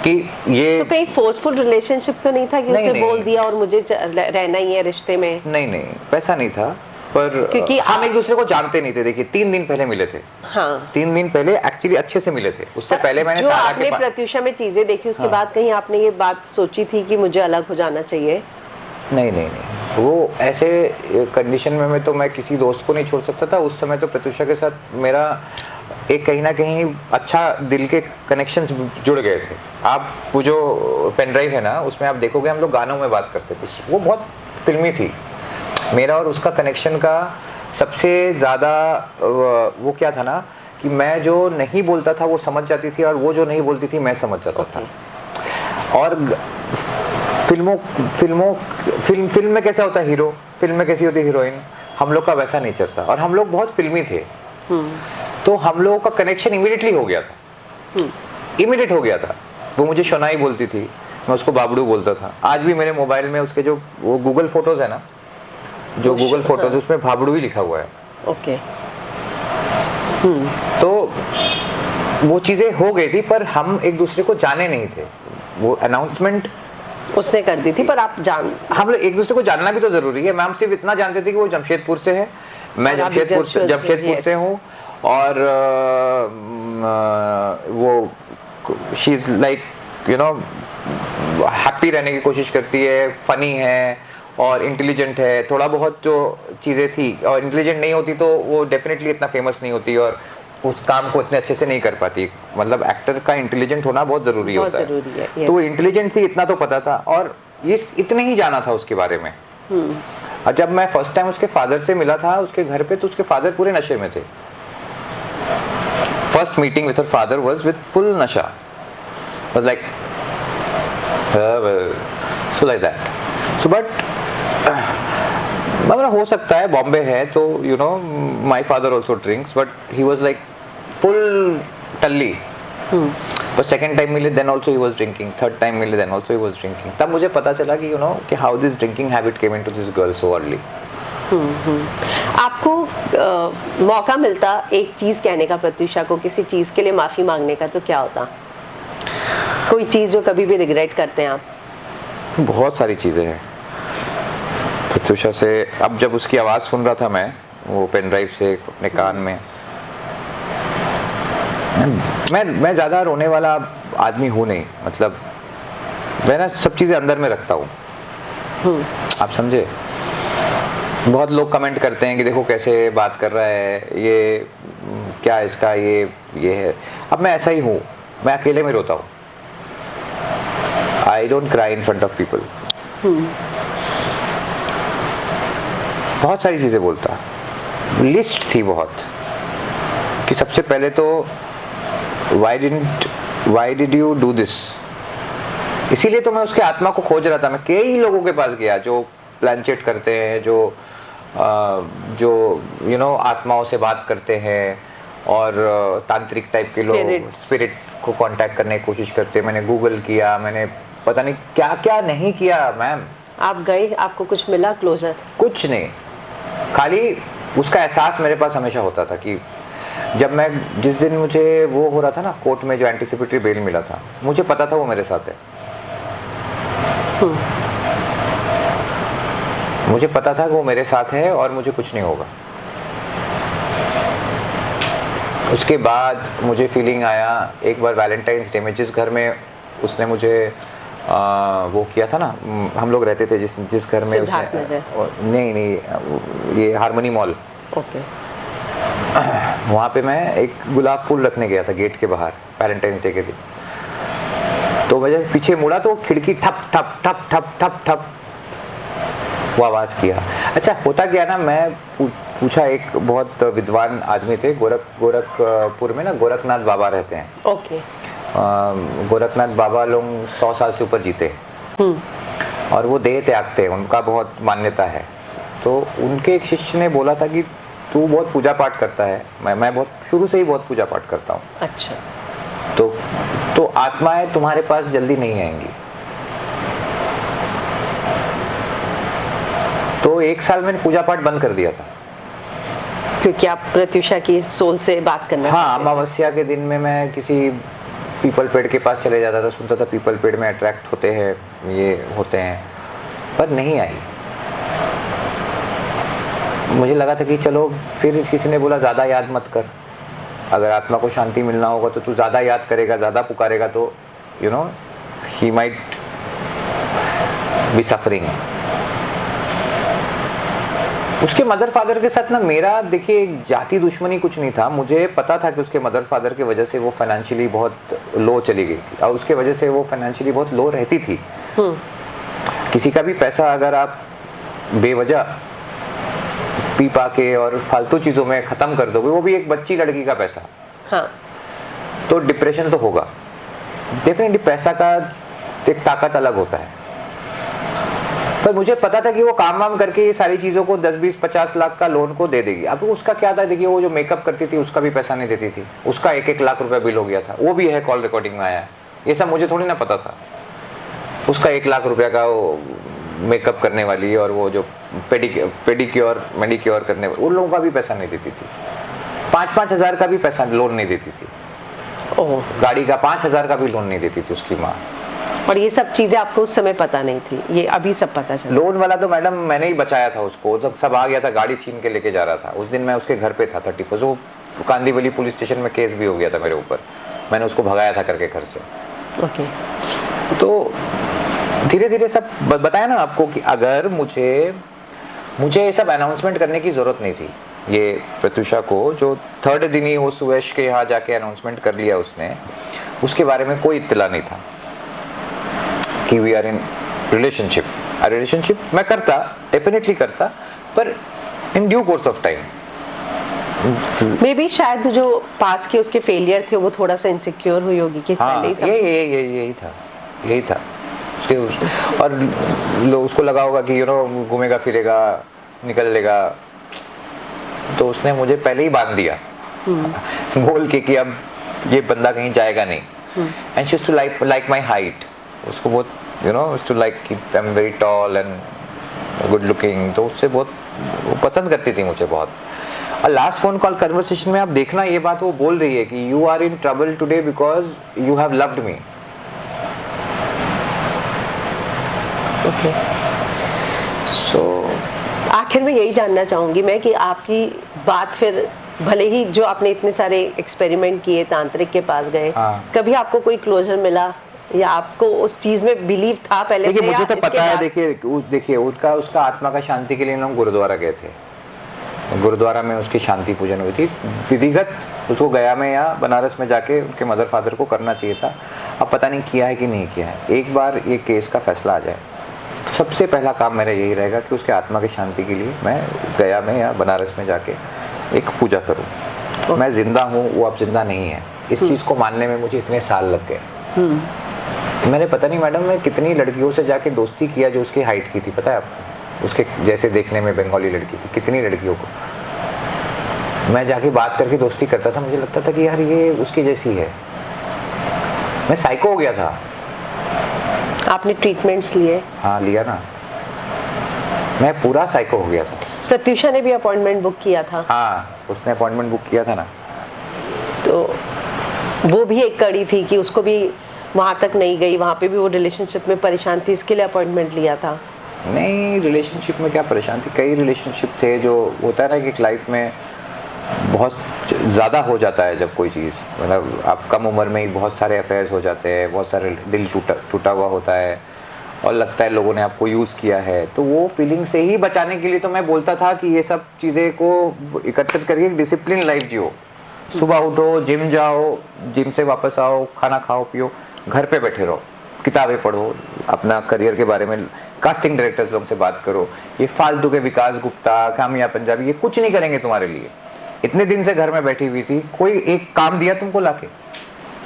कि ये तो कहीं फोर्सफुल रिलेशनशिप तो नहीं था कि उसने बोल दिया और मुझे रहना ही है रिश्ते में? नहीं, वैसा नहीं था। पर क्योंकि हम एक दूसरे को जानते नहीं थे। देखिए 3 दिन पहले मिले थे। हाँ 3 दिन पहले एक्चुअली अच्छे से मिले थे। उससे पहले मैंने जो सारा आपने प्रत्युषा में चीजें देखी उसके बाद कहीं आपने ये बात सोची थी कि मुझे अलग हो जाना चाहिए? नहीं नहीं नहीं, वो ऐसे कंडीशन में मैं तो मैं किसी दोस्त को नहीं छोड़ सकता था। उस समय तो प्रत्युषा के साथ मेरा एक कहीं ना कहीं अच्छा दिल के कनेक्शंस जुड़ गए थे। आप वो जो पेन ड्राइव है ना, उसमें आप देखोगे हम लोग गानों में बात करते थे, वो बहुत फिल्मी थी। मेरा और उसका कनेक्शन का सबसे ज़्यादा वो क्या था ना कि मैं जो नहीं बोलता था वो समझ जाती थी, और वो जो नहीं बोलती थी मैं समझ जाता था। और फिल्म में कैसा होता है हीरो, फिल्म में कैसी होती है हीरोइन, हम लोग का वैसा नेचर था और हम लोग बहुत फिल्मी थे। तो हम लोगों का कनेक्शन इमीडिएटली हो गया था, इमीडिएट हो गया था। वो मुझे शोनाई बोलती थी, मैं उसको बाबड़ू बोलता था। आज भी मेरे मोबाइल में उसके जो वो गूगल फोटोज है ना, जो गूगल फोटोज उसमें भाबड़ू ही लिखा हुआ है। ओके। तो वो चीजें हो गई थी, पर हम एक दूसरे को जाने नहीं थे। वो अनाउंसमेंट उसने कर दी थी, पर आप जान, हम लोग एक दूसरे को जानना भी तो जरूरी है। मैम सिर्फ इतना जानते थे कि वो जमशेदपुर से है, मैं जमशेदपुर से हूँ, और वो she is like you know happy रहने की कोशिश करती है, फनी है और इंटेलिजेंट है। थोड़ा बहुत जो चीज़ें थी, और इंटेलिजेंट नहीं होती तो वो डेफिनेटली इतना फेमस नहीं होती और उस काम को इतने अच्छे से नहीं कर पाती। मतलब एक्टर का इंटेलिजेंट होना बहुत ज़रूरी होता है। तो वो इंटेलिजेंट थी, इतना तो पता था, और ये इतने ही जाना था उसके बारे में। और जब मैं फर्स्ट टाइम उसके फादर से मिला था उसके घर पे, तो उसके फादर पूरे नशे में थे। First meeting with her father was with full नशा, was like so like that. So but मतलब हो सकता है बॉम्बे है तो you know my father also drinks, but he was like full टल्ली। पर सेकंड टाइम मिले then also he was drinking, third time मिले then also he was drinking. तब मुझे पता चला कि यू नो कि how this drinking habit came into this girl so early. आपको मौका मिलता एक चीज कहने का प्रत्युषा को, किसी चीज के लिए माफी मांगने का, तो क्या होता? कोई चीज जो कभी भी रिग्रेट करते हैं आप? बहुत सारी चीजें हैं प्रत्युषा से। अब जब उसकी आवाज सुन रहा था मैं वो पेन ड्राइव से अपने कान में, मैं ज्यादा रोने वाला आदमी हूँ नहीं। मतलब मैं ना सब चीजें अंदर में रखता हूँ, आप समझे। बहुत लोग कमेंट करते हैं कि देखो कैसे बात कर रहा है, ये क्या इसका ये है। अब मैं ऐसा ही हूँ, मैं अकेले में रोता हूँ। I don't cry in front of people. बहुत सारी चीजें बोलता, लिस्ट थी बहुत, कि सबसे पहले तो why did you do this। इसीलिए तो मैं उसके आत्मा को खोज रहा था। मैं कई लोगों के पास गया जो प्लानचेट करते हैं, जो यू नो आत्माओं से बात करते हैं, और तांत्रिक टाइप के लोग स्पिरिट्स को कांटेक्ट करने की कोशिश करते हैं। मैंने गूगल किया, मैंने पता नहीं क्या क्या नहीं किया। मैम आप गए, आपको कुछ मिला क्लोजर? कुछ नहीं, खाली उसका एहसास मेरे पास हमेशा होता था कि जब मैं जिस दिन मुझे वो हो रहा था ना कोर्ट में, जो एंटीसिपेटरी बेल मिला था, मुझे पता था वो मेरे साथ है। मुझे पता था कि वो मेरे साथ है और मुझे कुछ नहीं होगा। उसके बाद मुझे फीलिंग आया एक बार वैलेंटाइंस डे में, जिस घर में उसने मुझे वो किया था ना, हम लोग रहते थे जिस घर में उसने, नहीं ये हारमोनी मॉल, ओके। वहाँ पे मैं एक गुलाब फूल रखने गया था गेट के बाहर वैलेंटाइंस डे के दिन। तो मैं जब पीछे मुड़ा तो खिड़की ठप ठप ठप ठप ठप ठप वो आवाज़ किया। अच्छा होता क्या ना, मैं पूछा, एक बहुत विद्वान आदमी थे, गोरखपुर में ना गोरखनाथ बाबा रहते हैं। ओके। गोरखनाथ बाबा लोग 100 साल से ऊपर जीते, और वो देह त्यागते हैं, उनका बहुत मान्यता है। तो उनके एक शिष्य ने बोला था कि तू बहुत पूजा पाठ करता है। मैं बहुत शुरू से ही बहुत पूजा पाठ करता हूँ। अच्छा। तो आत्माएं तुम्हारे पास जल्दी नहीं आएंगी। तो 1 साल मैंने पूजा पाठ बंद कर दिया था, क्योंकि आप प्रत्युषा की सोल से बात करना। हाँ, अमावस्या के दिन में मैं किसी पीपल पेड़ के पास चले जाता था, सुनता था पीपल पेड़ में अट्रैक्ट होते हैं, ये होते हैं, पर नहीं आई। मुझे लगा था कि चलो, फिर किसी ने बोला ज़्यादा याद मत कर, अगर आत्मा को शांति मिलना होगा तो तू ज़्यादा याद करेगा, ज़्यादा पुकारेगा तो you no she might be suffering. उसके मदर फादर के साथ ना मेरा देखिए जाति दुश्मनी कुछ नहीं था, मुझे पता था कि उसके मदर फादर की वजह से वो फाइनेंशियली बहुत लो चली गई थी और उसके वजह से वो फाइनेंशियली बहुत लो रहती थी। किसी का भी पैसा अगर आप बेवजह पी पा के और फालतू चीज़ों में ख़त्म कर दोगे, वो भी एक बच्ची लड़की का पैसा, हाँ, तो डिप्रेशन तो होगा डेफिनेटली। पैसा का एक ताकत अलग होता है, पर मुझे पता था कि वो काम वाम करके ये सारी चीज़ों को 10-20-50 लाख का लोन को दे देगी। अब उसका क्या था, देखिए वो जो मेकअप करती थी उसका भी पैसा नहीं देती थी, उसका 1-1 लाख रुपया बिल हो गया था, वो भी है कॉल रिकॉर्डिंग में आया है। ये सब मुझे थोड़ी ना पता था। उसका 1 लाख रुपया का वो मेकअप करने वाली और वो जो पेडिक्योर मेडिक्योर करने वाली, उन लोगों का भी पैसा नहीं देती थी। 5-5 हज़ार का भी पैसा लोन नहीं देती थी। गाड़ी का 5 हज़ार का भी लोन नहीं देती थी उसकी माँ। और ये सब चीजें आपको उस समय पता नहीं थी, ये अभी सब पता चला? लोन वाला तो मैडम मैंने ही बचाया था उसको, तो सब आ गया था, गाड़ी छीन के लेके जा रहा था। उस दिन मैं उसके घर पे था 31, वो कांदीवली पुलिस स्टेशन में केस भी हो गया था मेरे ऊपर, मैंने उसको भगाया था करके घर से। ओके। तो धीरे धीरे सब बताया ना आपको कि अगर मुझे ये सब अनाउंसमेंट करने की ज़रूरत नहीं थी। ये प्रत्युषा को जो 3rd दिन ही वो सुवेश के यहाँ जाके अनाउंसमेंट कर लिया उसने, उसके बारे में कोई इत्तला नहीं था कि we are in relationship. Relationship मैं करता, डेफिनेटली करता, पर in due course of time. Maybe शायद जो पास के उसके फेलियर थे वो थोड़ा सा इनसिक्योर हुई होगी कि हाँ, पहले ही सब यही था उसके और उसको लगा होगा कि घूमेगा फिरेगा निकल लेगा, तो उसने मुझे पहले ही बांध दिया बोल के कि अब ये बंदा कहीं जाएगा नहीं। And she used to like my height, उसको बहुत यूज्ड टू लाइक कि I am very tall and good looking, तो उससे बहुत वो पसंद करती थी मुझे बहुत। और लास्ट फोन कॉल कन्वर्सेशन में आप देखना ये बात वो बोल रही है कि you are in trouble today because you have loved me. Okay. So आखिर में यही जानना चाहूंगी मैं कि आपकी बात फिर भले ही जो आपने इतने सारे एक्सपेरिमेंट किए, तांत्रिक के पास गए, हाँ। कभी आपको कोई क्लोजर मिला या आपको उस चीज में बिलीव था पहले? देखिए मुझे तो पता है, देखिए उसका आत्मा का शांति के लिए हम गुरुद्वारा गए थे, गुरुद्वारा में उसकी शांति पूजन हुई थी विधिगत। उसको गया में या बनारस में जाके उनके मदर फादर को करना चाहिए था, अब पता नहीं किया है कि नहीं किया है। एक बार ये केस का फैसला आ जाए, सबसे पहला काम मेरा यही रहेगा कि उसके आत्मा की शांति के लिए मैं गया में या बनारस में जाके एक पूजा करूं। मैं जिंदा हूं, वो अब जिंदा नहीं है, इस चीज़ को मानने में मुझे इतने साल लग गए। मैंने पता नहीं मैडम मैं कितनी लड़कियों से जाके दोस्ती किया जो उसकी हाइट की थी, पता है आपको, उसके जैसे देखने में बंगाली लड़की थी, कितनी लड़कियों को मैं जाके बात करके दोस्ती करता था। मुझे लगता था कि यार ये उसकी जैसी है, मैं साइको हो गया था। आपने ट्रीटमेंट्स लिए? हाँ लिया ना, मैं पूरा साइको हो गया था। प्रत्युषा ने भी अपॉइंटमेंट बुक किया था? हाँ उसने अपॉइंटमेंट बुक किया था ना, तो वो भी एक कड़ी थी कि उसको भी वहां तक नहीं गई, वहां पे भी वो रिलेशनशिप में परेशान थी, इसके लिए अपॉइंटमेंट लिया था? नहीं रिलेशनशिप में क्या परेशान थी, कई रिलेशनशिप थे। जो होता है ना कि लाइफ में बहुत ज़्यादा हो जाता है जब कोई चीज़, मतलब आप कम उम्र में ही बहुत सारे अफेयर्स हो जाते हैं, बहुत सारे दिल टूटा हुआ होता है और लगता है लोगों ने आपको यूज़ किया है, तो वो फीलिंग से ही बचाने के लिए तो मैं बोलता था कि ये सब चीज़ें को एकत्रित करके एक डिसिप्लिन लाइफ जियो। सुबह उठो, जिम जाओ, जिम से वापस आओ, खाना खाओ पियो, घर पे बैठे रहो, किताबें पढ़ो, अपना करियर के बारे में कास्टिंग डायरेक्टर्स लोग से बात करो। ये फालतू के विकास गुप्ता, कामिया पंजाबी ये कुछ नहीं करेंगे तुम्हारे लिए। इतने दिन से घर में बैठी हुई थी, कोई एक काम दिया तुमको लाके?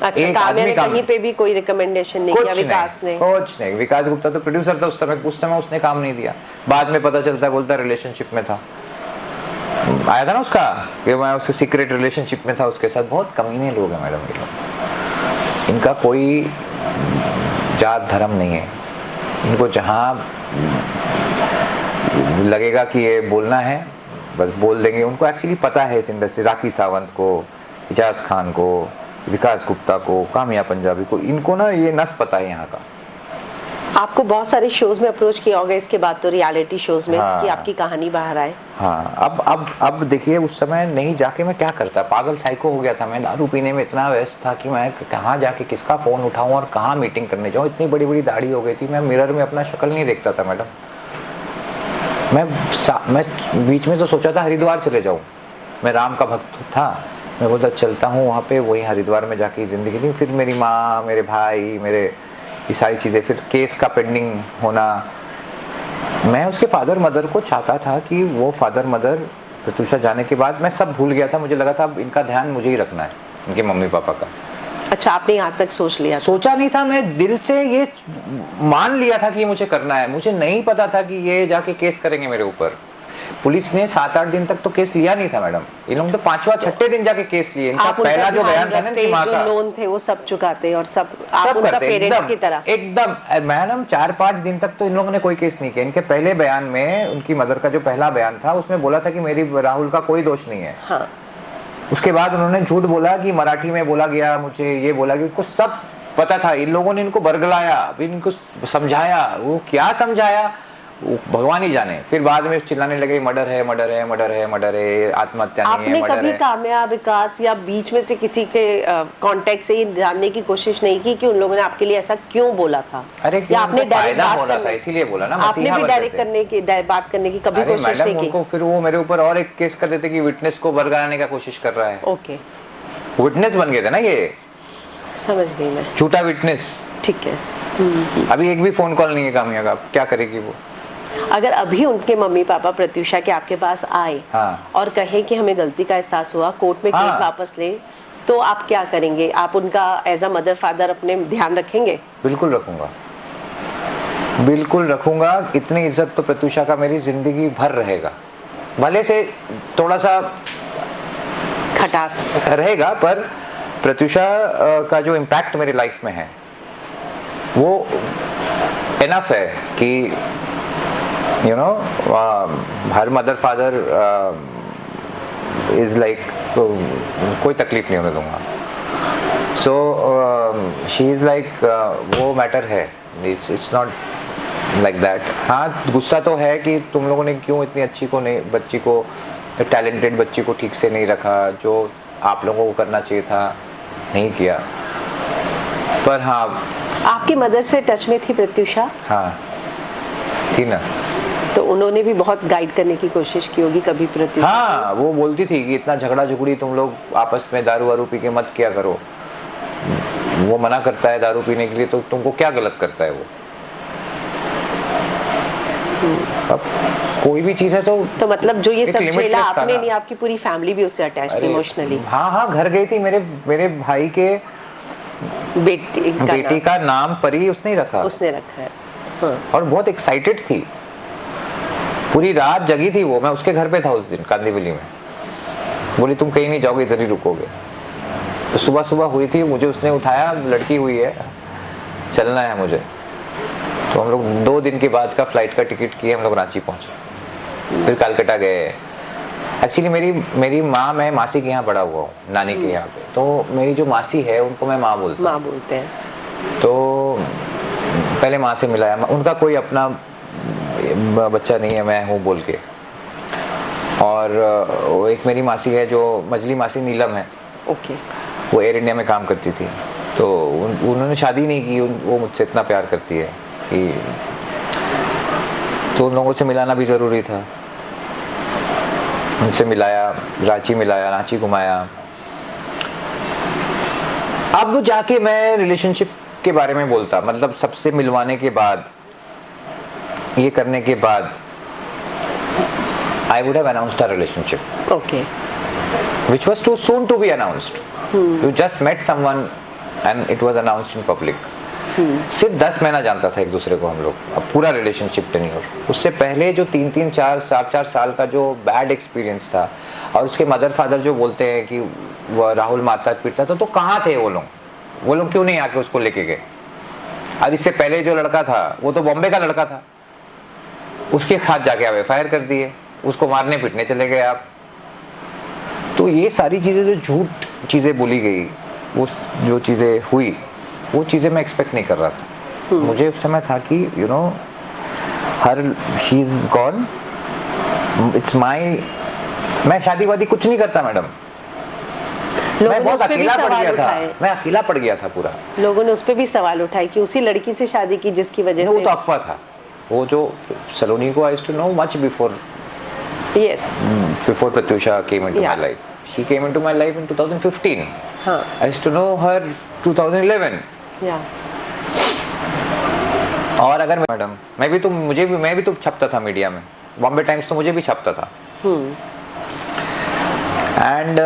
अच्छा, कामिया ने कहीं पे भी कोई रिकमेंडेशन नहीं किया? विकास ने कुछ नहीं, विकास गुप्ता तो प्रोड्यूसर था उस समय उसने काम नहीं दिया। बाद में पता चलता है बोलता रिलेशनशिप में था, आया था ना उसका कि मैं उसके सीक्रेट रिलेशनशिप में था उसके साथ। बहुत कमीने लोग हैं मैडम ये लोग, इनका कोई जात धर्म नहीं है, इनको जहाँ लगेगा कि ये बोलना है बस बोल देंगे। उनको एक्चुअली पता है इस इंडस्ट्री, राखी सावंत को, इजाज खान को, विकास गुप्ता को, कामिया पंजाबी को, इनको ना ये नस पता है यहाँ का। आपको बहुत सारे शोज में अप्रोच किया होगा इसके बाद तो, रियलिटी शोज में, हाँ। कि आपकी कहानी बाहर आए। हाँ, अब देखिए, उस समय नहीं जाके मैं क्या करता, पागल साइको हो गया था मैं, दारू पीने में इतना व्यस्त था कि मैं कहाँ जाके किसका फ़ोन उठाऊं और कहाँ मीटिंग करने जाऊं। इतनी बड़ी बड़ी दाढ़ी हो गई थी, मैं मिरर में अपना शक्ल नहीं देखता था मैडम। मैं बीच में तो सोचा था हरिद्वार चले जाऊँ, मैं राम का भक्त था, मैं बोलता चलता हूँ वहाँ पे, वही हरिद्वार में जाके ज़िंदगी थी। फिर मेरी माँ, मेरे भाई, मेरे ये सारी चीज़ें, फिर केस का पेंडिंग होना। मैं उसके फादर मदर को चाहता था कि वो फादर मदर प्रत्यूषा जाने के बाद मैं सब भूल गया था, मुझे लगा था अब इनका ध्यान मुझे ही रखना है, इनके मम्मी पापा का। अच्छा, आपने यहाँ तक सोच लिया था? सोचा नहीं था, मैं दिल से ये मान लिया था कि ये मुझे करना है। मुझे नहीं पता था कि ये जाके केस करेंगे मेरे ऊपर। पुलिस ने 7-8 दिन तक तो केस लिया नहीं था मैडम, इन लोगों ने तो 5वां-6ठे दिन जाके केस लिए। इनका पहला जो बयान था ना कि माँ का लोन थे वो सब चुकाते और सब आप उनका पेरेंट्स की तरह एकदम मैडम 4-5 दिन तक तो इन लोगों ने कोई केस नहीं किया। इनके पहले बयान में उनकी मदर का जो पहला बयान था उसमें बोला था कि मेरी राहुल का कोई दोष नहीं है। हाँ। उसके बाद उन्होंने झूठ बोला कि मराठी में बोला गया, मुझे ये बोला कि उनको सब पता था। इन लोगों ने इनको बरगलाया, फिर इनको समझाया, वो क्या समझाया वो भगवान ही जाने। फिर बाद में चिल्लाने लगे मर्डर है, मर्डर है, मर्डर है, मर्डर है, आत्महत्या नहीं है, मर्डर है। आपने कभी कामयाब, विकास या बीच में से किसी के कांटेक्ट से ये जानने की कोशिश नहीं की कि उन लोगों ने आपके लिए ऐसा क्यों बोला था? अरे क्यों, आपने फायदा हो रहा था इसीलिए बोला ना। आपने भी डायरेक्ट करने की, बात करने की कभी कोशिश नहीं की? उनको फिर वो मेरे ऊपर और एक केस कर देते कि विटनेस को बरगलाने का कोशिश कर रहा है। ओके, विटनेस बन गए थे ना ये, समझ गई मैं, झूठा विटनेस। ठीक है। अभी एक भी फोन कॉल नहीं है कामयाब, आप क्या करेगी वो? अगर अभी उनके मम्मी पापा प्रत्यूषा के आपके पास आए और कहे कि हमें गलती का एहसास हुआ, कोर्ट में केस वापस ले, तो आप क्या करेंगे? आप उनका एज अ मदर फादर अपने ध्यान रखेंगे? बिल्कुल रखूंगा, बिल्कुल रखूंगा। इतनी इज्जत तो प्रत्यूषा का मेरी जिंदगी भर रहेगा। भले से थोड़ा सा खटास रहेगा, पर प्रत्यूषा का जो इम्पैक्ट मेरी लाइफ में है वो इनफ है कि you no her mother father is like, कोई तकलीफ नहीं होने दूंगा। सो शी इज लाइक, वो मैटर है, इट्स नॉट लाइक दैट। हाँ, गुस्सा तो है कि तुम लोगों ने क्यों इतनी अच्छी को नहीं, बच्ची को, टैलेंटेड बच्ची को ठीक से नहीं रखा, जो आप लोगों को करना चाहिए था नहीं किया। पर हाँ, आपकी मदर से टच में थी प्रत्यूषा? हाँ थी ना। तो उन्होंने भी बहुत गाइड करने की कोशिश की होगी कभी प्रत्यूषा? हाँ, वो बोलती थी कि इतना झगड़ा झगड़ी तुम लोग आपस में दारू वारू पी के मत किया करो। वो मना करता है दारू पीने के लिए, तो तुमको क्या गलत करता है वो? अब कोई भी चीज है तो मतलब जो ये सब झेला आपने नहीं, आपकी पूरी फैमिली भी उससे अटैच थी इमोशनली? हाँ, घर गई थी। मेरे भाई के बेटी का नाम परी उसने रखा है। हाँ। और बहुत एक्साइटेड थी, पूरी रात जगी थी वो। मैं उसके घर पे था उस दिन कांदीवली में। बोली तुम कहीं नहीं जाओगे, इधर ही रुकोगे। तो सुबह सुबह हुई थी, मुझे उसने उठाया, लड़की हुई है, चलना है मुझे। तो हम लोग 2 दिन के बाद का फ्लाइट का टिकट किए, हम लोग रांची पहुंचे, फिर कलकत्ता गए। एक्चुअली मेरी माँ, मैं मासी के यहाँ बड़ा हुआ हूँ, नानी के यहाँ पे। तो मेरी जो मासी है उनको मैं माँ बोलते हैं। तो पहले माँ से मिलाया, उनका कोई अपना बच्चा नहीं है, मैं हूँ बोल के। और एक मेरी मासी है जो मजली मासी, नीलम है। ओके। वो एयर इंडिया में काम करती थी। तो उन्होंने शादी नहीं की, वो मुझसे इतना प्यार करती है कि, तो उन लोगों से मिलाना भी ज़रूरी था। उनसे मिलाया, रांची घुमाया। अब जाके मैं रिलेशनशिप के बारे में बोलता, मतलब सबसे मिलवाने के बाद, ये करने के बाद, I would have announced our relationship. Okay. Which was too soon to be announced. You just met someone and it was announced in public. सिर्फ 10 महीना जानता था एक दूसरे को हम लोग, अब पूरा रिलेशनशिप टेन्योर। उससे पहले जो 3-3, 4 साल का जो बैड एक्सपीरियंस था, और उसके मदर फादर जो बोलते हैं कि वह राहुल मारता पीटता था, तो कहाँ थे वो लोग क्यों नहीं आके उसको लेके गए? अब इससे पहले जो लड़का था वो तो बॉम्बे का लड़का था, उसके साथ जाके आप FIR कर दिए, उसको मारने पीटने चले गए आप। तो ये सारी चीज़ें जो झूठ चीज़ें बोली गई, वो जो चीज़ें हुई, वो चीज़ें मैं एक्सपेक्ट नहीं कर रहा था। मुझे उस समय था कि you no her she is gone, it's my, मैं शादी वादी कुछ नहीं करता मैडम, मैं बहुत अकेला पड़ गया था, मैं अकेला पड़ गया था पूरा। लोगों ने उस पे भी सवाल उठाए कि उसी लड़की से शादी की जिसकी वजह से। वो तो अफवाह था, वो जो सलोनी को I used to know much before, yes, before Pratyusha came into my life. She came into my life in 2015. हाँ. I used to know her 2011. Yeah. और अगर मैडम मैं भी तो छपता था मीडिया में, बॉम्बे टाइम्स तो मुझे भी छपता था। एंड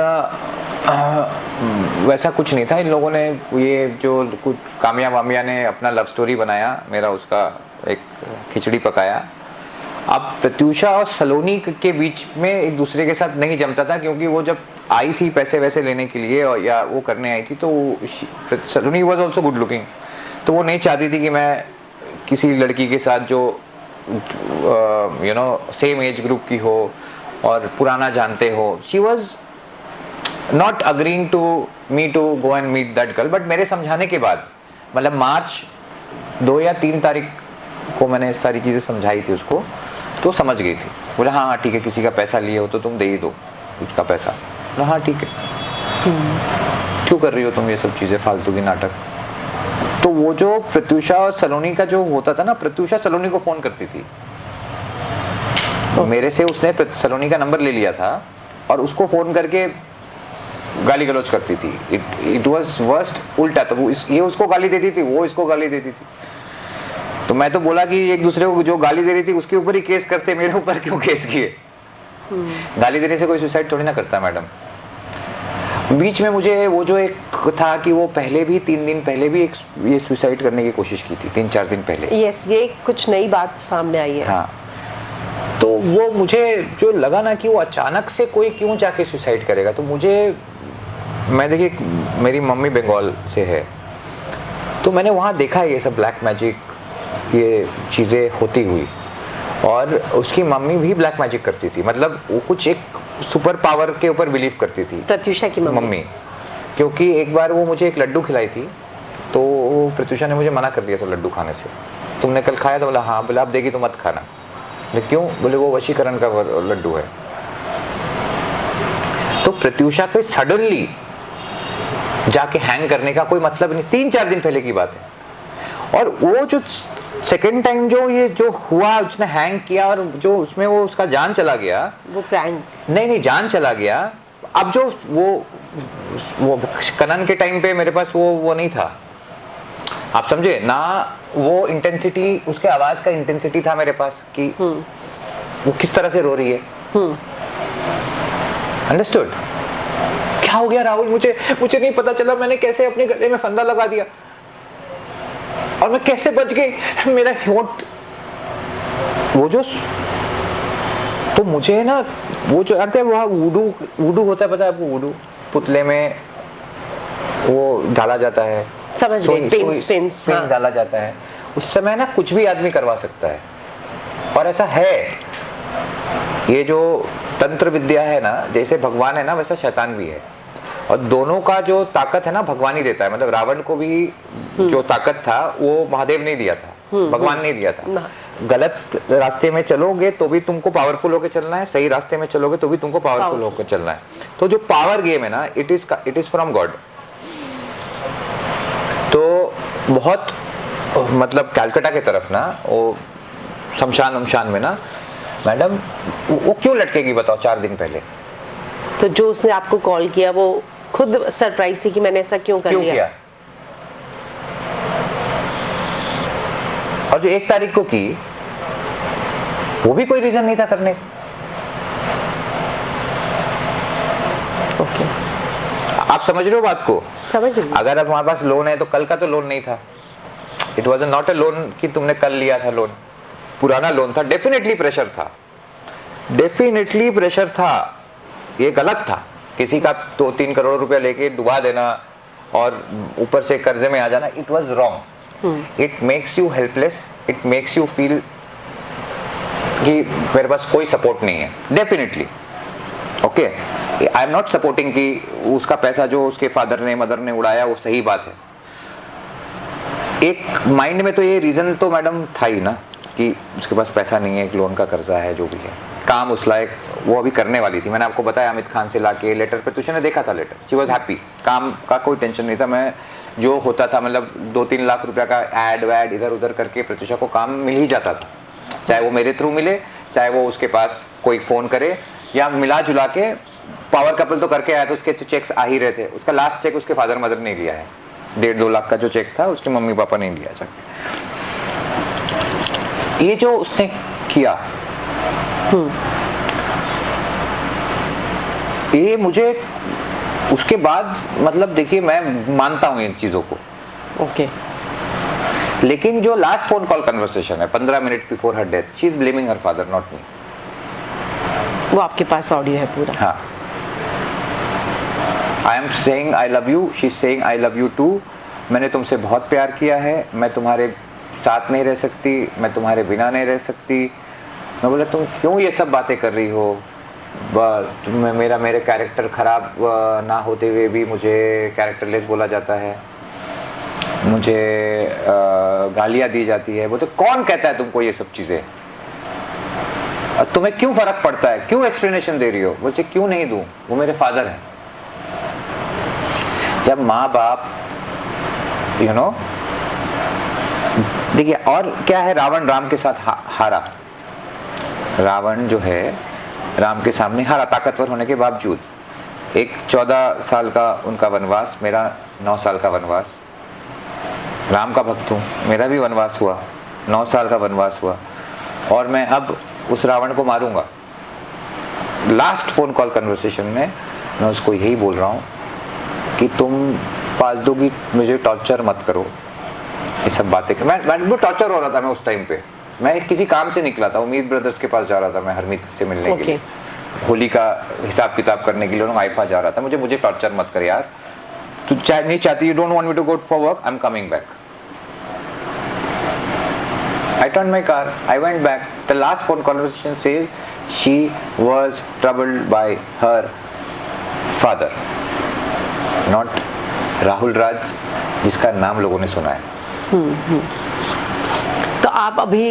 वैसा कुछ नहीं था, इन लोगों ने ये जो कुछ कामिया वामिया ने अपना लव स्टोरी बनाया, मेरा उसका एक खिचड़ी पकाया। अब प्रत्यूषा और सलोनी के बीच में एक दूसरे के साथ नहीं जमता था, क्योंकि वो जब आई थी पैसे वैसे लेने के लिए और या वो करने आई थी, तो सलोनी वाज आल्सो गुड लुकिंग, तो वो नहीं चाहती थी कि मैं किसी लड़की के साथ जो you know same age group की हो और पुराना जानते हो। She was not agreeing to me to go and meet that girl, but मेरे समझाने के बाद, मतलब मार्च 2 या 3 तारीख को मैंने सारी चीज़ें समझाई थी उसको, तो समझ गई थी। बोले हाँ हाँ ठीक है, किसी का पैसा लिए हो तो तुम दे ही दो उसका पैसा। बोला हाँ ठीक है, क्यों कर रही हो तुम ये सब चीज़ें फालतू की नाटक। तो वो जो प्रत्यूषा और सलोनी का जो होता था ना, प्रत्यूषा सलोनी को फोन करती थी, मेरे से उसने सलोनी का नंबर ले लिया था और उसको फोन करके गाली गलौज करती थी। इट वाज वर्स्ट, उल्टा। तो ये उसको गाली देती थी, वो इसको गाली देती थी। तो मैं तो बोला कि एक दूसरे को जो गाली दे रही थी उसके ऊपर ही केस करते, मेरे ऊपर क्यों केस किए। गाली देने से कोई सुसाइड थोड़ी ना करता मैडम। बीच में मुझे वो जो एक था कि वो पहले भी 3 दिन पहले भी एक ये सुसाइड करने की कोशिश की थी, 3-4 दिन पहले। यस, ये कुछ नई बात सामने आई है। हाँ, तो वो मुझे जो लगा ना कि वो अचानक से कोई क्यों जाके सुसाइड करेगा, तो मैं देखिए मेरी मम्मी बंगाल से है, तो मैंने वहाँ देखा ये सब ब्लैक मैजिक ये चीज़ें होती हुई, और उसकी मम्मी भी ब्लैक मैजिक करती थी, मतलब वो कुछ एक सुपर पावर के ऊपर बिलीव करती थी प्रत्यूषा की मम्मी। क्योंकि एक बार वो मुझे एक लड्डू खिलाई थी, तो प्रत्यूषा ने मुझे मना कर दिया था लड्डू खाने से। तुमने कल खाया? तो बोला हाँ। बोला आप देगी तो मत खाना। क्यों? बोले वो वशीकरण का लड्डू है। तो प्रत्यूषा पे सडनली जाके हैंग करने का कोई मतलब नहीं, 3-4 दिन पहले की बात है। और वो जो सेकेंड टाइम जो हुआ, उसने हैंग किया और जो उसमें वो उसका जान चला गया, वो प्रैंक नहीं जान चला गया। अब जो वो कनन के टाइम पे मेरे पास वो नहीं था, आप समझे ना, वो इंटेंसिटी, उसके आवाज का इंटेंसिटी था मेरे पास कि वो किस तरह से रो रही है। अंडरस्टूड? क्या हो गया राहुल? मुझे नहीं पता चला, मैंने कैसे अपने गले में फंदा लगा दिया और मैं कैसे बच गई। मेरा होंठ वो जो, तो मुझे ना वो जो आते हैं वहाँ वुडू होता है, पता है आपको? वुडू पुतले में वो डाला जाता है, समझ गए, पिंस डाला जाता है। उस समय ना कुछ भी आदमी करवा सकता है, और ऐसा है। ये जो तंत्र विद्या है ना, जैसे भगवान है ना वैसा शैतान भी है, और दोनों का जो ताकत है ना भगवान ही देता है। मतलब रावण को भी जो ताकत था वो महादेव नहीं दिया था, भगवान नहीं दिया था। गलत रास्ते में चलोगे तो भी तुमको पावरफुल होकर चलना है, सही रास्ते में चलोगे तो भी तुमको पावरफुल होकर चलना है। तो जो पावर गेम है ना, इट इज फ्रॉम गॉड। तो बहुत मतलब कलकत्ता के तरफ ना, वो शमशान में ना मैडम, वो क्यों लटकेगी बताओ 4 दिन पहले? तो जो उसने आपको कॉल किया वो खुद सरप्राइज थी कि मैंने ऐसा क्यों किया? और जो 1 तारीख को की, वो भी कोई रीजन नहीं था करने। ओके, आप समझ रहे हो बात को? समझ रही। अगर अब हमारे पास लोन है तो कल का तो लोन नहीं था। It was not a loan कि तुमने कल लिया था लोन, पुराना लोन था। डेफिनेटली प्रेशर था, ये गलत था। किसी का 2-3 करोड़ रुपया लेके डुबा देना और ऊपर से कर्जे में आ जाना, it was wrong. It makes you helpless, it makes you feel कि मेरे पास कोई सपोर्ट नहीं है। Definitely okay, I am not supporting कि उसका पैसा जो उसके फादर ने मदर ने उड़ाया वो सही बात है, एक माइंड में तो ये रीज़न तो मैडम था ही ना कि उसके पास पैसा नहीं है, एक लोन का कर्जा है, जो भी है, काम उस लायक वो अभी करने वाली थी। मैंने आपको बताया आमिर खान से लाके लेटर पे, तुझे ने देखा था लेटर, शी वॉज हैप्पी, काम का कोई टेंशन नहीं था। मैं जो होता था मतलब 2-3 लाख रुपया का एड वैड इधर उधर करके प्रत्युषा को काम मिल ही जाता था, चाहे वो मेरे थ्रू मिले, चाहे वो उसके पास कोई फ़ोन करे, या मिला जुला के पावर कपल तो करके आया तो उसके चेक्स आ ही रहे थे। उसका लास्ट चेक उसके फादर मदर ने लिया है, 1.5-2 लाख का जो चेक था उसके मम्मी पापा ने लिया जाके। ये जो उसने किया ये मुझे उसके बाद मतलब देखिए मैं मानता हूं इन चीजों को, ओके लेकिन जो लास्ट फोन कॉल कन्वर्सेशन है 15 minute before her death, she is blaming her father not me. वो आपके पास ऑडियो है पूरा? हाँ, I am saying I love you, she is saying I love you too, मैंने तुमसे बहुत प्यार किया है, मैं तुम्हारे साथ नहीं रह सकती, मैं तुम्हारे बिना नहीं रह सकती। मैं बोला तुम क्यों ये सब बातें कर रही हो, मेरे कैरेक्टर खराब ना होते हुए भी मुझे कैरेक्टरलेस बोला जाता है, मुझे गालियाँ दी जाती है। वो तो कौन कहता है तुमको ये सब चीज़ें, तुम्हें क्यों फर्क पड़ता है, क्यों एक्सप्लेनेशन दे रही हो? बोलते क्यों नहीं दूं, वो मेरे फादर हैं। जब माँ बाप यू नो देखिए, और क्या है, रावण राम के साथ हारा, रावण जो है राम के सामने हारा ताकतवर होने के बावजूद। एक 14 साल का उनका वनवास, मेरा 9 साल का वनवास, राम का भक्त हूँ, मेरा भी वनवास हुआ, 9 साल का वनवास हुआ, और मैं अब उस रावण को मारूंगा। लास्ट फोन कॉल कन्वर्सेशन में मैं उसको यही बोल रहा हूँ कि तुम फालतू की मुझे टॉर्चर मत करो, ये सब बातें। मैं टॉर्चर हो रहा था, मैं उस टाइम पे मैं किसी काम से निकला था, उम्मीद ब्रदर्स के पास जा रहा था, मैं हरमीत से मिलने के लिए, होली का हिसाब किताब करने के लिए, आईफा जा रहा था। मुझे टॉर्चर मत कर यार, तू नहीं चाहती, you don't want me to go for work, I am coming back. I turned my car, I went back. The last phone conversation says she was troubled by her father, not Rahul Raj, जिसका नाम लोगों ने सुना है। तो आप अभी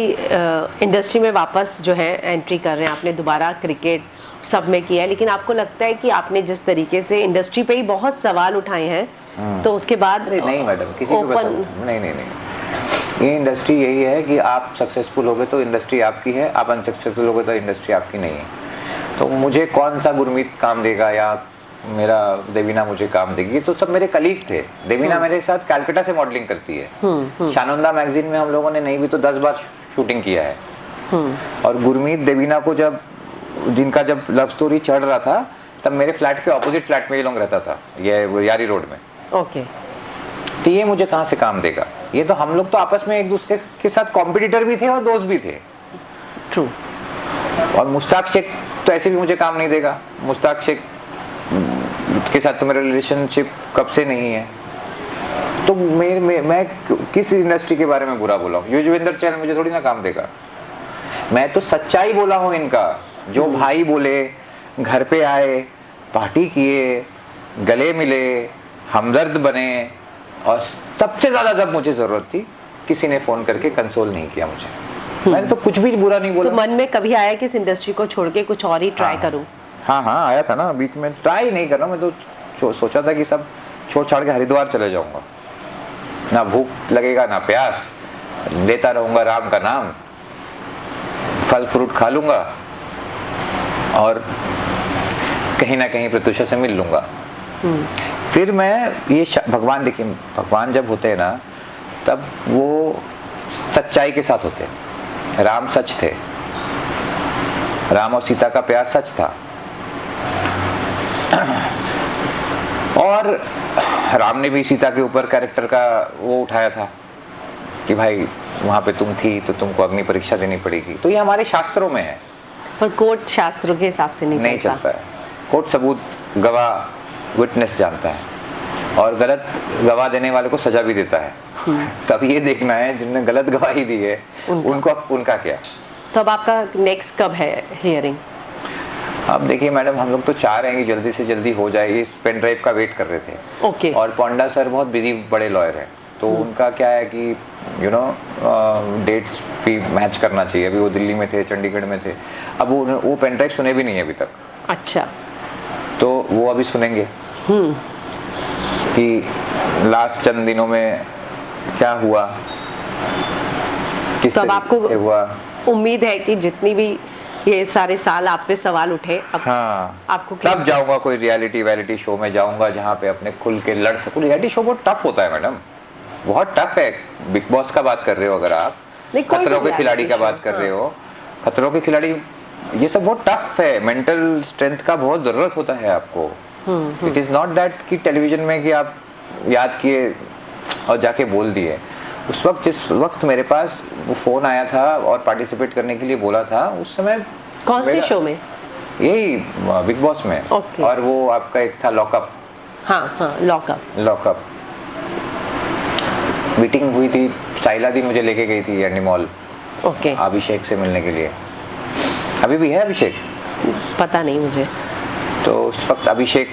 industry में वापस जो है एंट्री कर रहे हैं, आपने दोबारा क्रिकेट सब में किया है, लेकिन आपको लगता है कि आपने जिस तरीके से इंडस्ट्री पे ही बहुत सवाल उठाए हैं, तो उसके बाद नहीं मैडम, किसी को नहीं, ये इंडस्ट्री यही है कि आप सक्सेसफुल होगे तो इंडस्ट्री आपकी है, आप अनसक्सेसफुल होगे तो इंडस्ट्री आपकी नहीं है। तो मुझे कौन सा गुरमीत काम देगा या मेरा देवीना मुझे काम देगी, तो सब मेरे कलीग थे। देवीना मेरे साथ कैलकाटा से मॉडलिंग करती है, शानंदा मैगजीन में हम लोगों ने नहीं भी तो 10 बार शूटिंग किया है। और गुरमीत देवीना को जिनका जब लव स्टोरी चढ़ रहा था, तब मेरे फ्लैट के ऑपोजिट फ्लैट में ये लोग रहता था, ये यारी रोड में। ओके, तो ये मुझे कहाँ से काम देगा? ये तो हम लोग तो आपस में एक दूसरे के साथ कॉम्पिटिटर भी थे और दोस्त भी थे। ट्रू। और मुश्ताक शेख तो ऐसे भी मुझे काम नहीं देगा, मुश्ताक शेख के साथ तो मेरा रिलेशनशिप कब से नहीं है। तो मैं किस इंडस्ट्री के बारे में बुरा बोला हूँ? युजवेंद्र चहल मुझे थोड़ी ना काम देगा। मैं तो सच्चाई बोला हूँ इनका, जो भाई बोले, घर पे आए, पार्टी किए, गले मिले, हमदर्द बने, और सबसे ज्यादा जब मुझे जरूरत थी किसी ने फोन करके कंसोल नहीं किया मुझे। मैंने तो कुछ भी बुरा नहीं बोला। तो मन में कभी आया कि इस इंडस्ट्री को छोड़ के कुछ और ही ट्राई करूं? हाँ आया था ना बीच में। ट्राई नहीं करना, मैं तो सोचा था कि सब छोड़ छाड़ के हरिद्वार चले जाऊंगा, ना भूख लगेगा ना प्यास, लेता रहूंगा राम का नाम, फल फ्रूट खा लूंगा और कहीं ना कहीं प्रत्युषा से मिल लूंगा। फिर मैं ये भगवान, देखिए भगवान जब होते हैं ना तब वो सच्चाई के साथ होते हैं। राम सच थे, राम और सीता का प्यार सच था, और राम ने भी सीता के ऊपर कैरेक्टर का वो उठाया था कि भाई वहां पे तुम थी तो तुमको अग्नि परीक्षा देनी पड़ेगी। तो ये हमारे शास्त्रों में है, पर कोर्ट शास्त्रों के हिसाब से नहीं चलता है। कोर्ट सबूत, गवाह, विटनेस जानता है, और गलत गवाह देने वाले को सजा भी देता है। तब ये देखना है जिनने गलत गवाही दी है उनका क्या। तो अब आपका नेक्स्ट कब है हियरिंग? अब देखिए मैडम, हम लोग तो चाह रहे हैं कि जल्दी से जल्दी हो जाए। इस पेन ड्राइव का वेट कर रहे थे। ओके। और पोंडा सर बहुत बिजी बड़े लॉयर हैं, तो उनका क्या है कि यू नो डेट्स भी मैच करना चाहिए। अभी वो दिल्ली में थे, चंडीगढ़ में थे, अब वो पेन ड्राइव सुने भी नहीं है अभी तक। अच्छा, तो वो अभी सुनेंगे कि लास्ट चंद दिनों में क्या हुआ, किस तो अब तरीके से हुआ। उम्मीद है कि जितनी भी ये सारे साल आप पे सवाल उठे, अब हाँ, आपको तब जाऊंगा कोई रियलिटी शो में जाऊंगा जहाँ पे अपने खुल के लड़ सकूं। रियलिटी शो बहुत टफ होता है मैडम, बहुत टफ है। बिग बॉस का बात कर रहे हो अगर आप, खतरों के खिलाड़ी का बात कर रहे हो, खतरों के खिलाड़ी, ये सब बहुत टफ है। मेंटल स्ट्रेंथ का बहुत जरूरत होता है आपको। इट इज नॉट दैट कि टेलीविजन में कि आप याद किए और जाके बोल दिए। उस वक्त, जिस वक्त मेरे पास वो फोन आया था और पार्टिसिपेट करने के लिए बोला था, उस समय कौन से शो में? यही बिग बॉस में। Okay. और वो आपका एक था लॉकअप। हाँ, लॉकअप मीटिंग हुई थी, साइला दी मुझे लेके गई थी एंडी मॉल, ओके। अभिषेक से मिलने के लिए। अभी भी है अभिषेक? पता नहीं मुझे। तो उस वक्त अभिषेक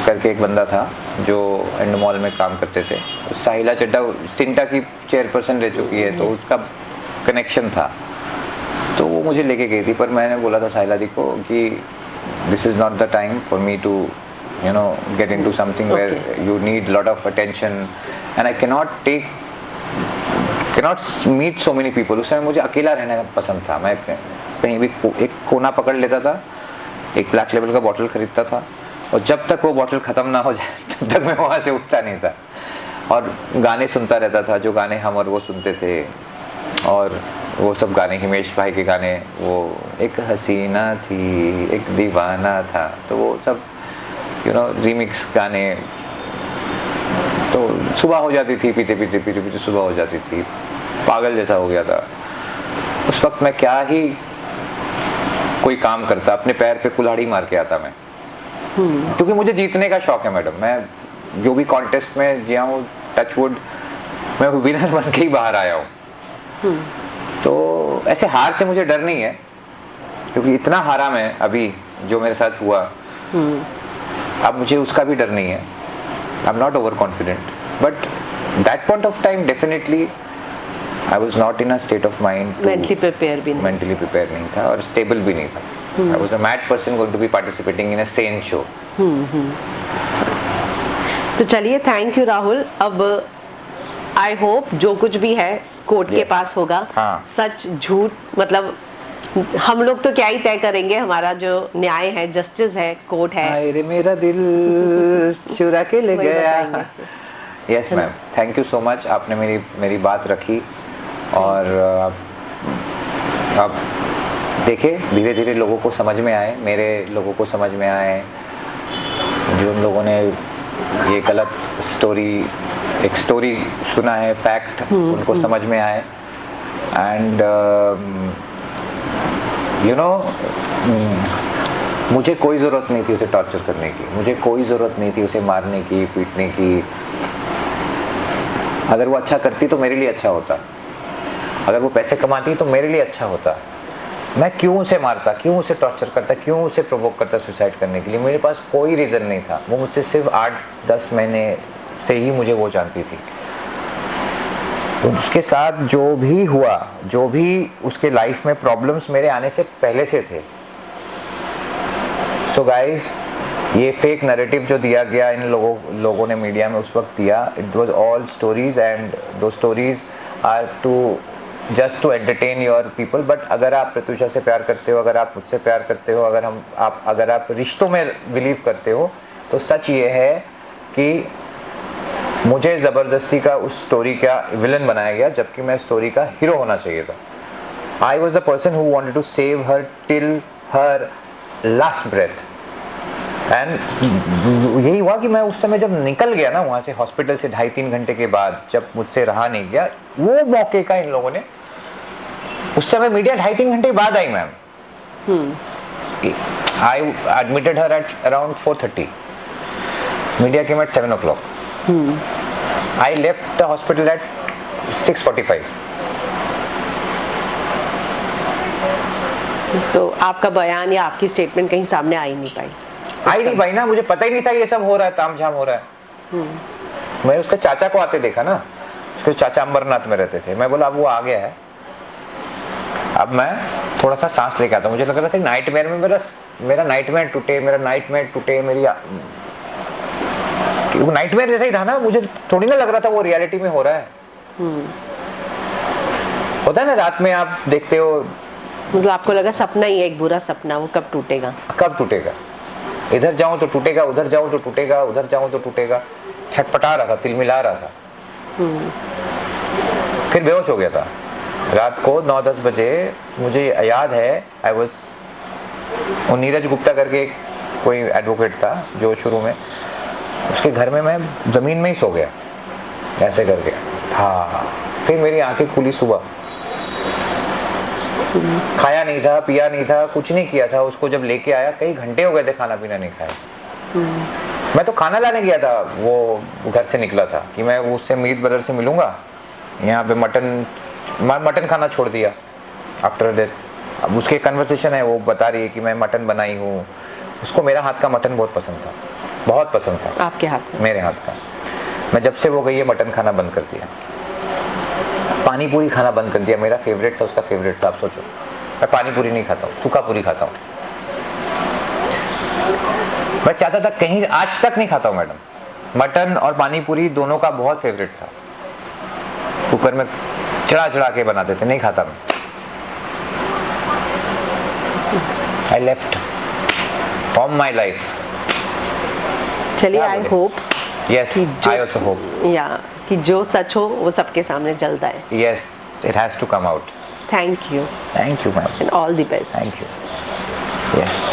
करके एक बंदा था जो एंड मॉल में काम करते थे। साहिला चड्डा सिंटा की चेयरपर्सन रह चुकी है, तो उसका कनेक्शन था। तो वो मुझे लेके गई थी, पर मैंने बोला था साहिला दी को कि this is not the time for me to you know get into something where you need lot of attention and I cannot meet so many people. उस समय मुझे अकेला रहना पसंद था। मैं कहीं भी एक कोना पकड़ लेता था, एक ब्लैक लेबल का बॉटल खरीदता था, और जब तक वो बॉटल ख़त्म ना हो जाए तब तक मैं वहाँ से उठता नहीं था। और गाने सुनता रहता था, जो गाने हम और वो सुनते थे। और वो सब गाने, हिमेश भाई के गाने, वो एक हसीना थी एक दीवाना था, तो वो सब यू नो रीमिक्स गाने। तो सुबह हो जाती थी, पीते पीते सुबह हो जाती थी, पागल जैसा हो गया था। उस वक्त मैं क्या ही कोई काम करता, अपने पैर पे कुल्हाड़ी मार के आता मैं, क्योंकि मुझे जीतने का शौक है मैडम। मैं जो भी कॉन्टेस्ट में जिया हूँ, टचवुड, मैं विनर बन के ही बाहर आया हूँ। तो ऐसे हार से मुझे डर नहीं है, क्योंकि इतना हारा मैं अभी जो मेरे साथ हुआ, अब मुझे उसका भी डर नहीं है। I am not over confident, but that point of time definitely I was not in a state of mind. Mentally prepare नहीं था और स्टेबल भी नहीं था। I was a mad person going to be participating in a sane show. तो चलिए, thank you Rahul. अब I hope जो कुछ भी है कोर्ट के पास होगा। हाँ। सच झूठ, मतलब हम लोग तो क्या ही तय करेंगे, हमारा जो न्याय है, जस्टिस है, कोर्ट है। अरे मेरा दिल चुरा के ले गया। Yes ma'am, thank you so much. आपने मेरी बात रखी, और आप देखे धीरे धीरे लोगों को समझ में आए, मेरे लोगों को समझ में आए, जो उन लोगों ने ये गलत एक स्टोरी सुना है, फैक्ट उनको समझ में आए। एंड यू नो मुझे कोई ज़रूरत नहीं थी उसे टॉर्चर करने की, मुझे कोई ज़रूरत नहीं थी उसे मारने की, पीटने की। अगर वो अच्छा करती तो मेरे लिए अच्छा होता, अगर वो पैसे कमाती तो मेरे लिए अच्छा होता। मैं क्यों उसे मारता, क्यों उसे टॉर्चर करता, क्यों उसे प्रोवोक करता सुसाइड करने के लिए? मेरे पास कोई रीज़न नहीं था। वो मुझसे सिर्फ 8-10 महीने से ही मुझे वो जानती थी। उसके साथ जो भी हुआ, जो भी उसके लाइफ में प्रॉब्लम्स मेरे आने से पहले से थे। सो गाइज, ये फेक नैरेटिव जो दिया गया इन लोगों ने मीडिया में उस वक्त दिया, it was all stories, and though stories are to just to entertain your people. But अगर आप प्रत्युषा से प्यार करते हो, अगर आप मुझसे प्यार करते हो, अगर आप रिश्तों में बिलीव करते हो, तो सच ये है कि मुझे ज़बरदस्ती का उस स्टोरी का विलन बनाया गया, जबकि मैं स्टोरी का हीरो होना चाहिए था। I was the person who wanted to save her till her last breath. And यही हुआ कि मैं उस समय जब निकल गया ना वहाँ से, हॉस्पिटल से 2.5-3 घंटे के बाद, जब मुझसे रहा नहीं गया, वो मौके का इन लोगों ने, उस समय मीडिया 2.5-3 घंटे बाद आई ma'am. I admitted her at around 4:30, media came at 7 o'clock. I left the hospital at 6:45. तो आपका बयान या आपकी स्टेटमेंट कहीं सामने आ ही नहीं पाई ना, मुझे पता ही नहीं था ये सब हो रहा है, तामझाम हो रहा है। मैंने उसके चाचा को आते देखा ना, उसके चाचा अमरनाथ में रहते थे। मैं बोला अब वो आ गया है, अब मैं थोड़ा सा सांस लेके आता हूँ। मुझे लग रहा था नाइटमेयर में मेरा नाइटमेयर टूटे, मेरा नाइटमेयर टूटे, मेरी वो नाइटमेयर जैसा ही था ना, मुझे थोड़ी ना लग रहा था वो रियलिटी में हो रहा है। होता है ना रात में आप देखते हो, मतलब आपको लगा सपना ही है, एक बुरा सपना, वो कब टूटेगा? कब टूटेगा? इधर जाऊं तो टूटेगा, उधर जाऊं तो टूटेगा, उधर जाऊं तो टूटेगा। छटपटा रहा था, तिलमिला रहा था। फिर बेहोश हो गया था। रात को 9-10 बजे मुझे याद है, आई वाज, और नीरज गुप्ता करके कोई एडवोकेट था जो शुरू में, उसके घर में मैं ज़मीन में ही सो गया ऐसे करके। हाँ, फिर मेरी आंखें खुली सुबह। खाया नहीं था, पिया नहीं था, कुछ नहीं किया था। उसको जब लेके आया, कई घंटे हो गए थे खाना पीना नहीं खाया। मैं तो खाना लाने गया था, वो घर से निकला था कि मैं उससे मीत ब्रदर से मिलूंगा। यहाँ पे मटन खाना छोड़ दिया आफ्टर डेथ। अब उसके कन्वर्सेशन है, वो बता रही है कि मैं मटन बनाई हूँ। उसको मेरा हाथ का मटन बहुत पसंद था, बहुत पसंद था। आपके हाथ में? मेरे हाथ का। मैं जब से वो गई है मटन खाना बंद कर दिया, पानी पूरी खाना बंद कर दिया। मेरा फेवरेट था, उसका फेवरेट था। आप सोचो, मैं पानी पूरी नहीं खाता हूँ, सूखा पूरी खाता हूँ। मैं चाहता था कहीं, आज तक नहीं खाता हूँ मैडम। मटन और पानी पूरी दोनों का बहुत फेवरेट था। कुकर में चढ़ा के बनाते थे, नहीं खाता मैं। I left from my life. चलिए, I hope, yes, I also hope, या कि जो सच हो वो सबके सामने जल्द आए। Yes, it has to come out. Thank you ma'am, and all the best. Thank you. Yes.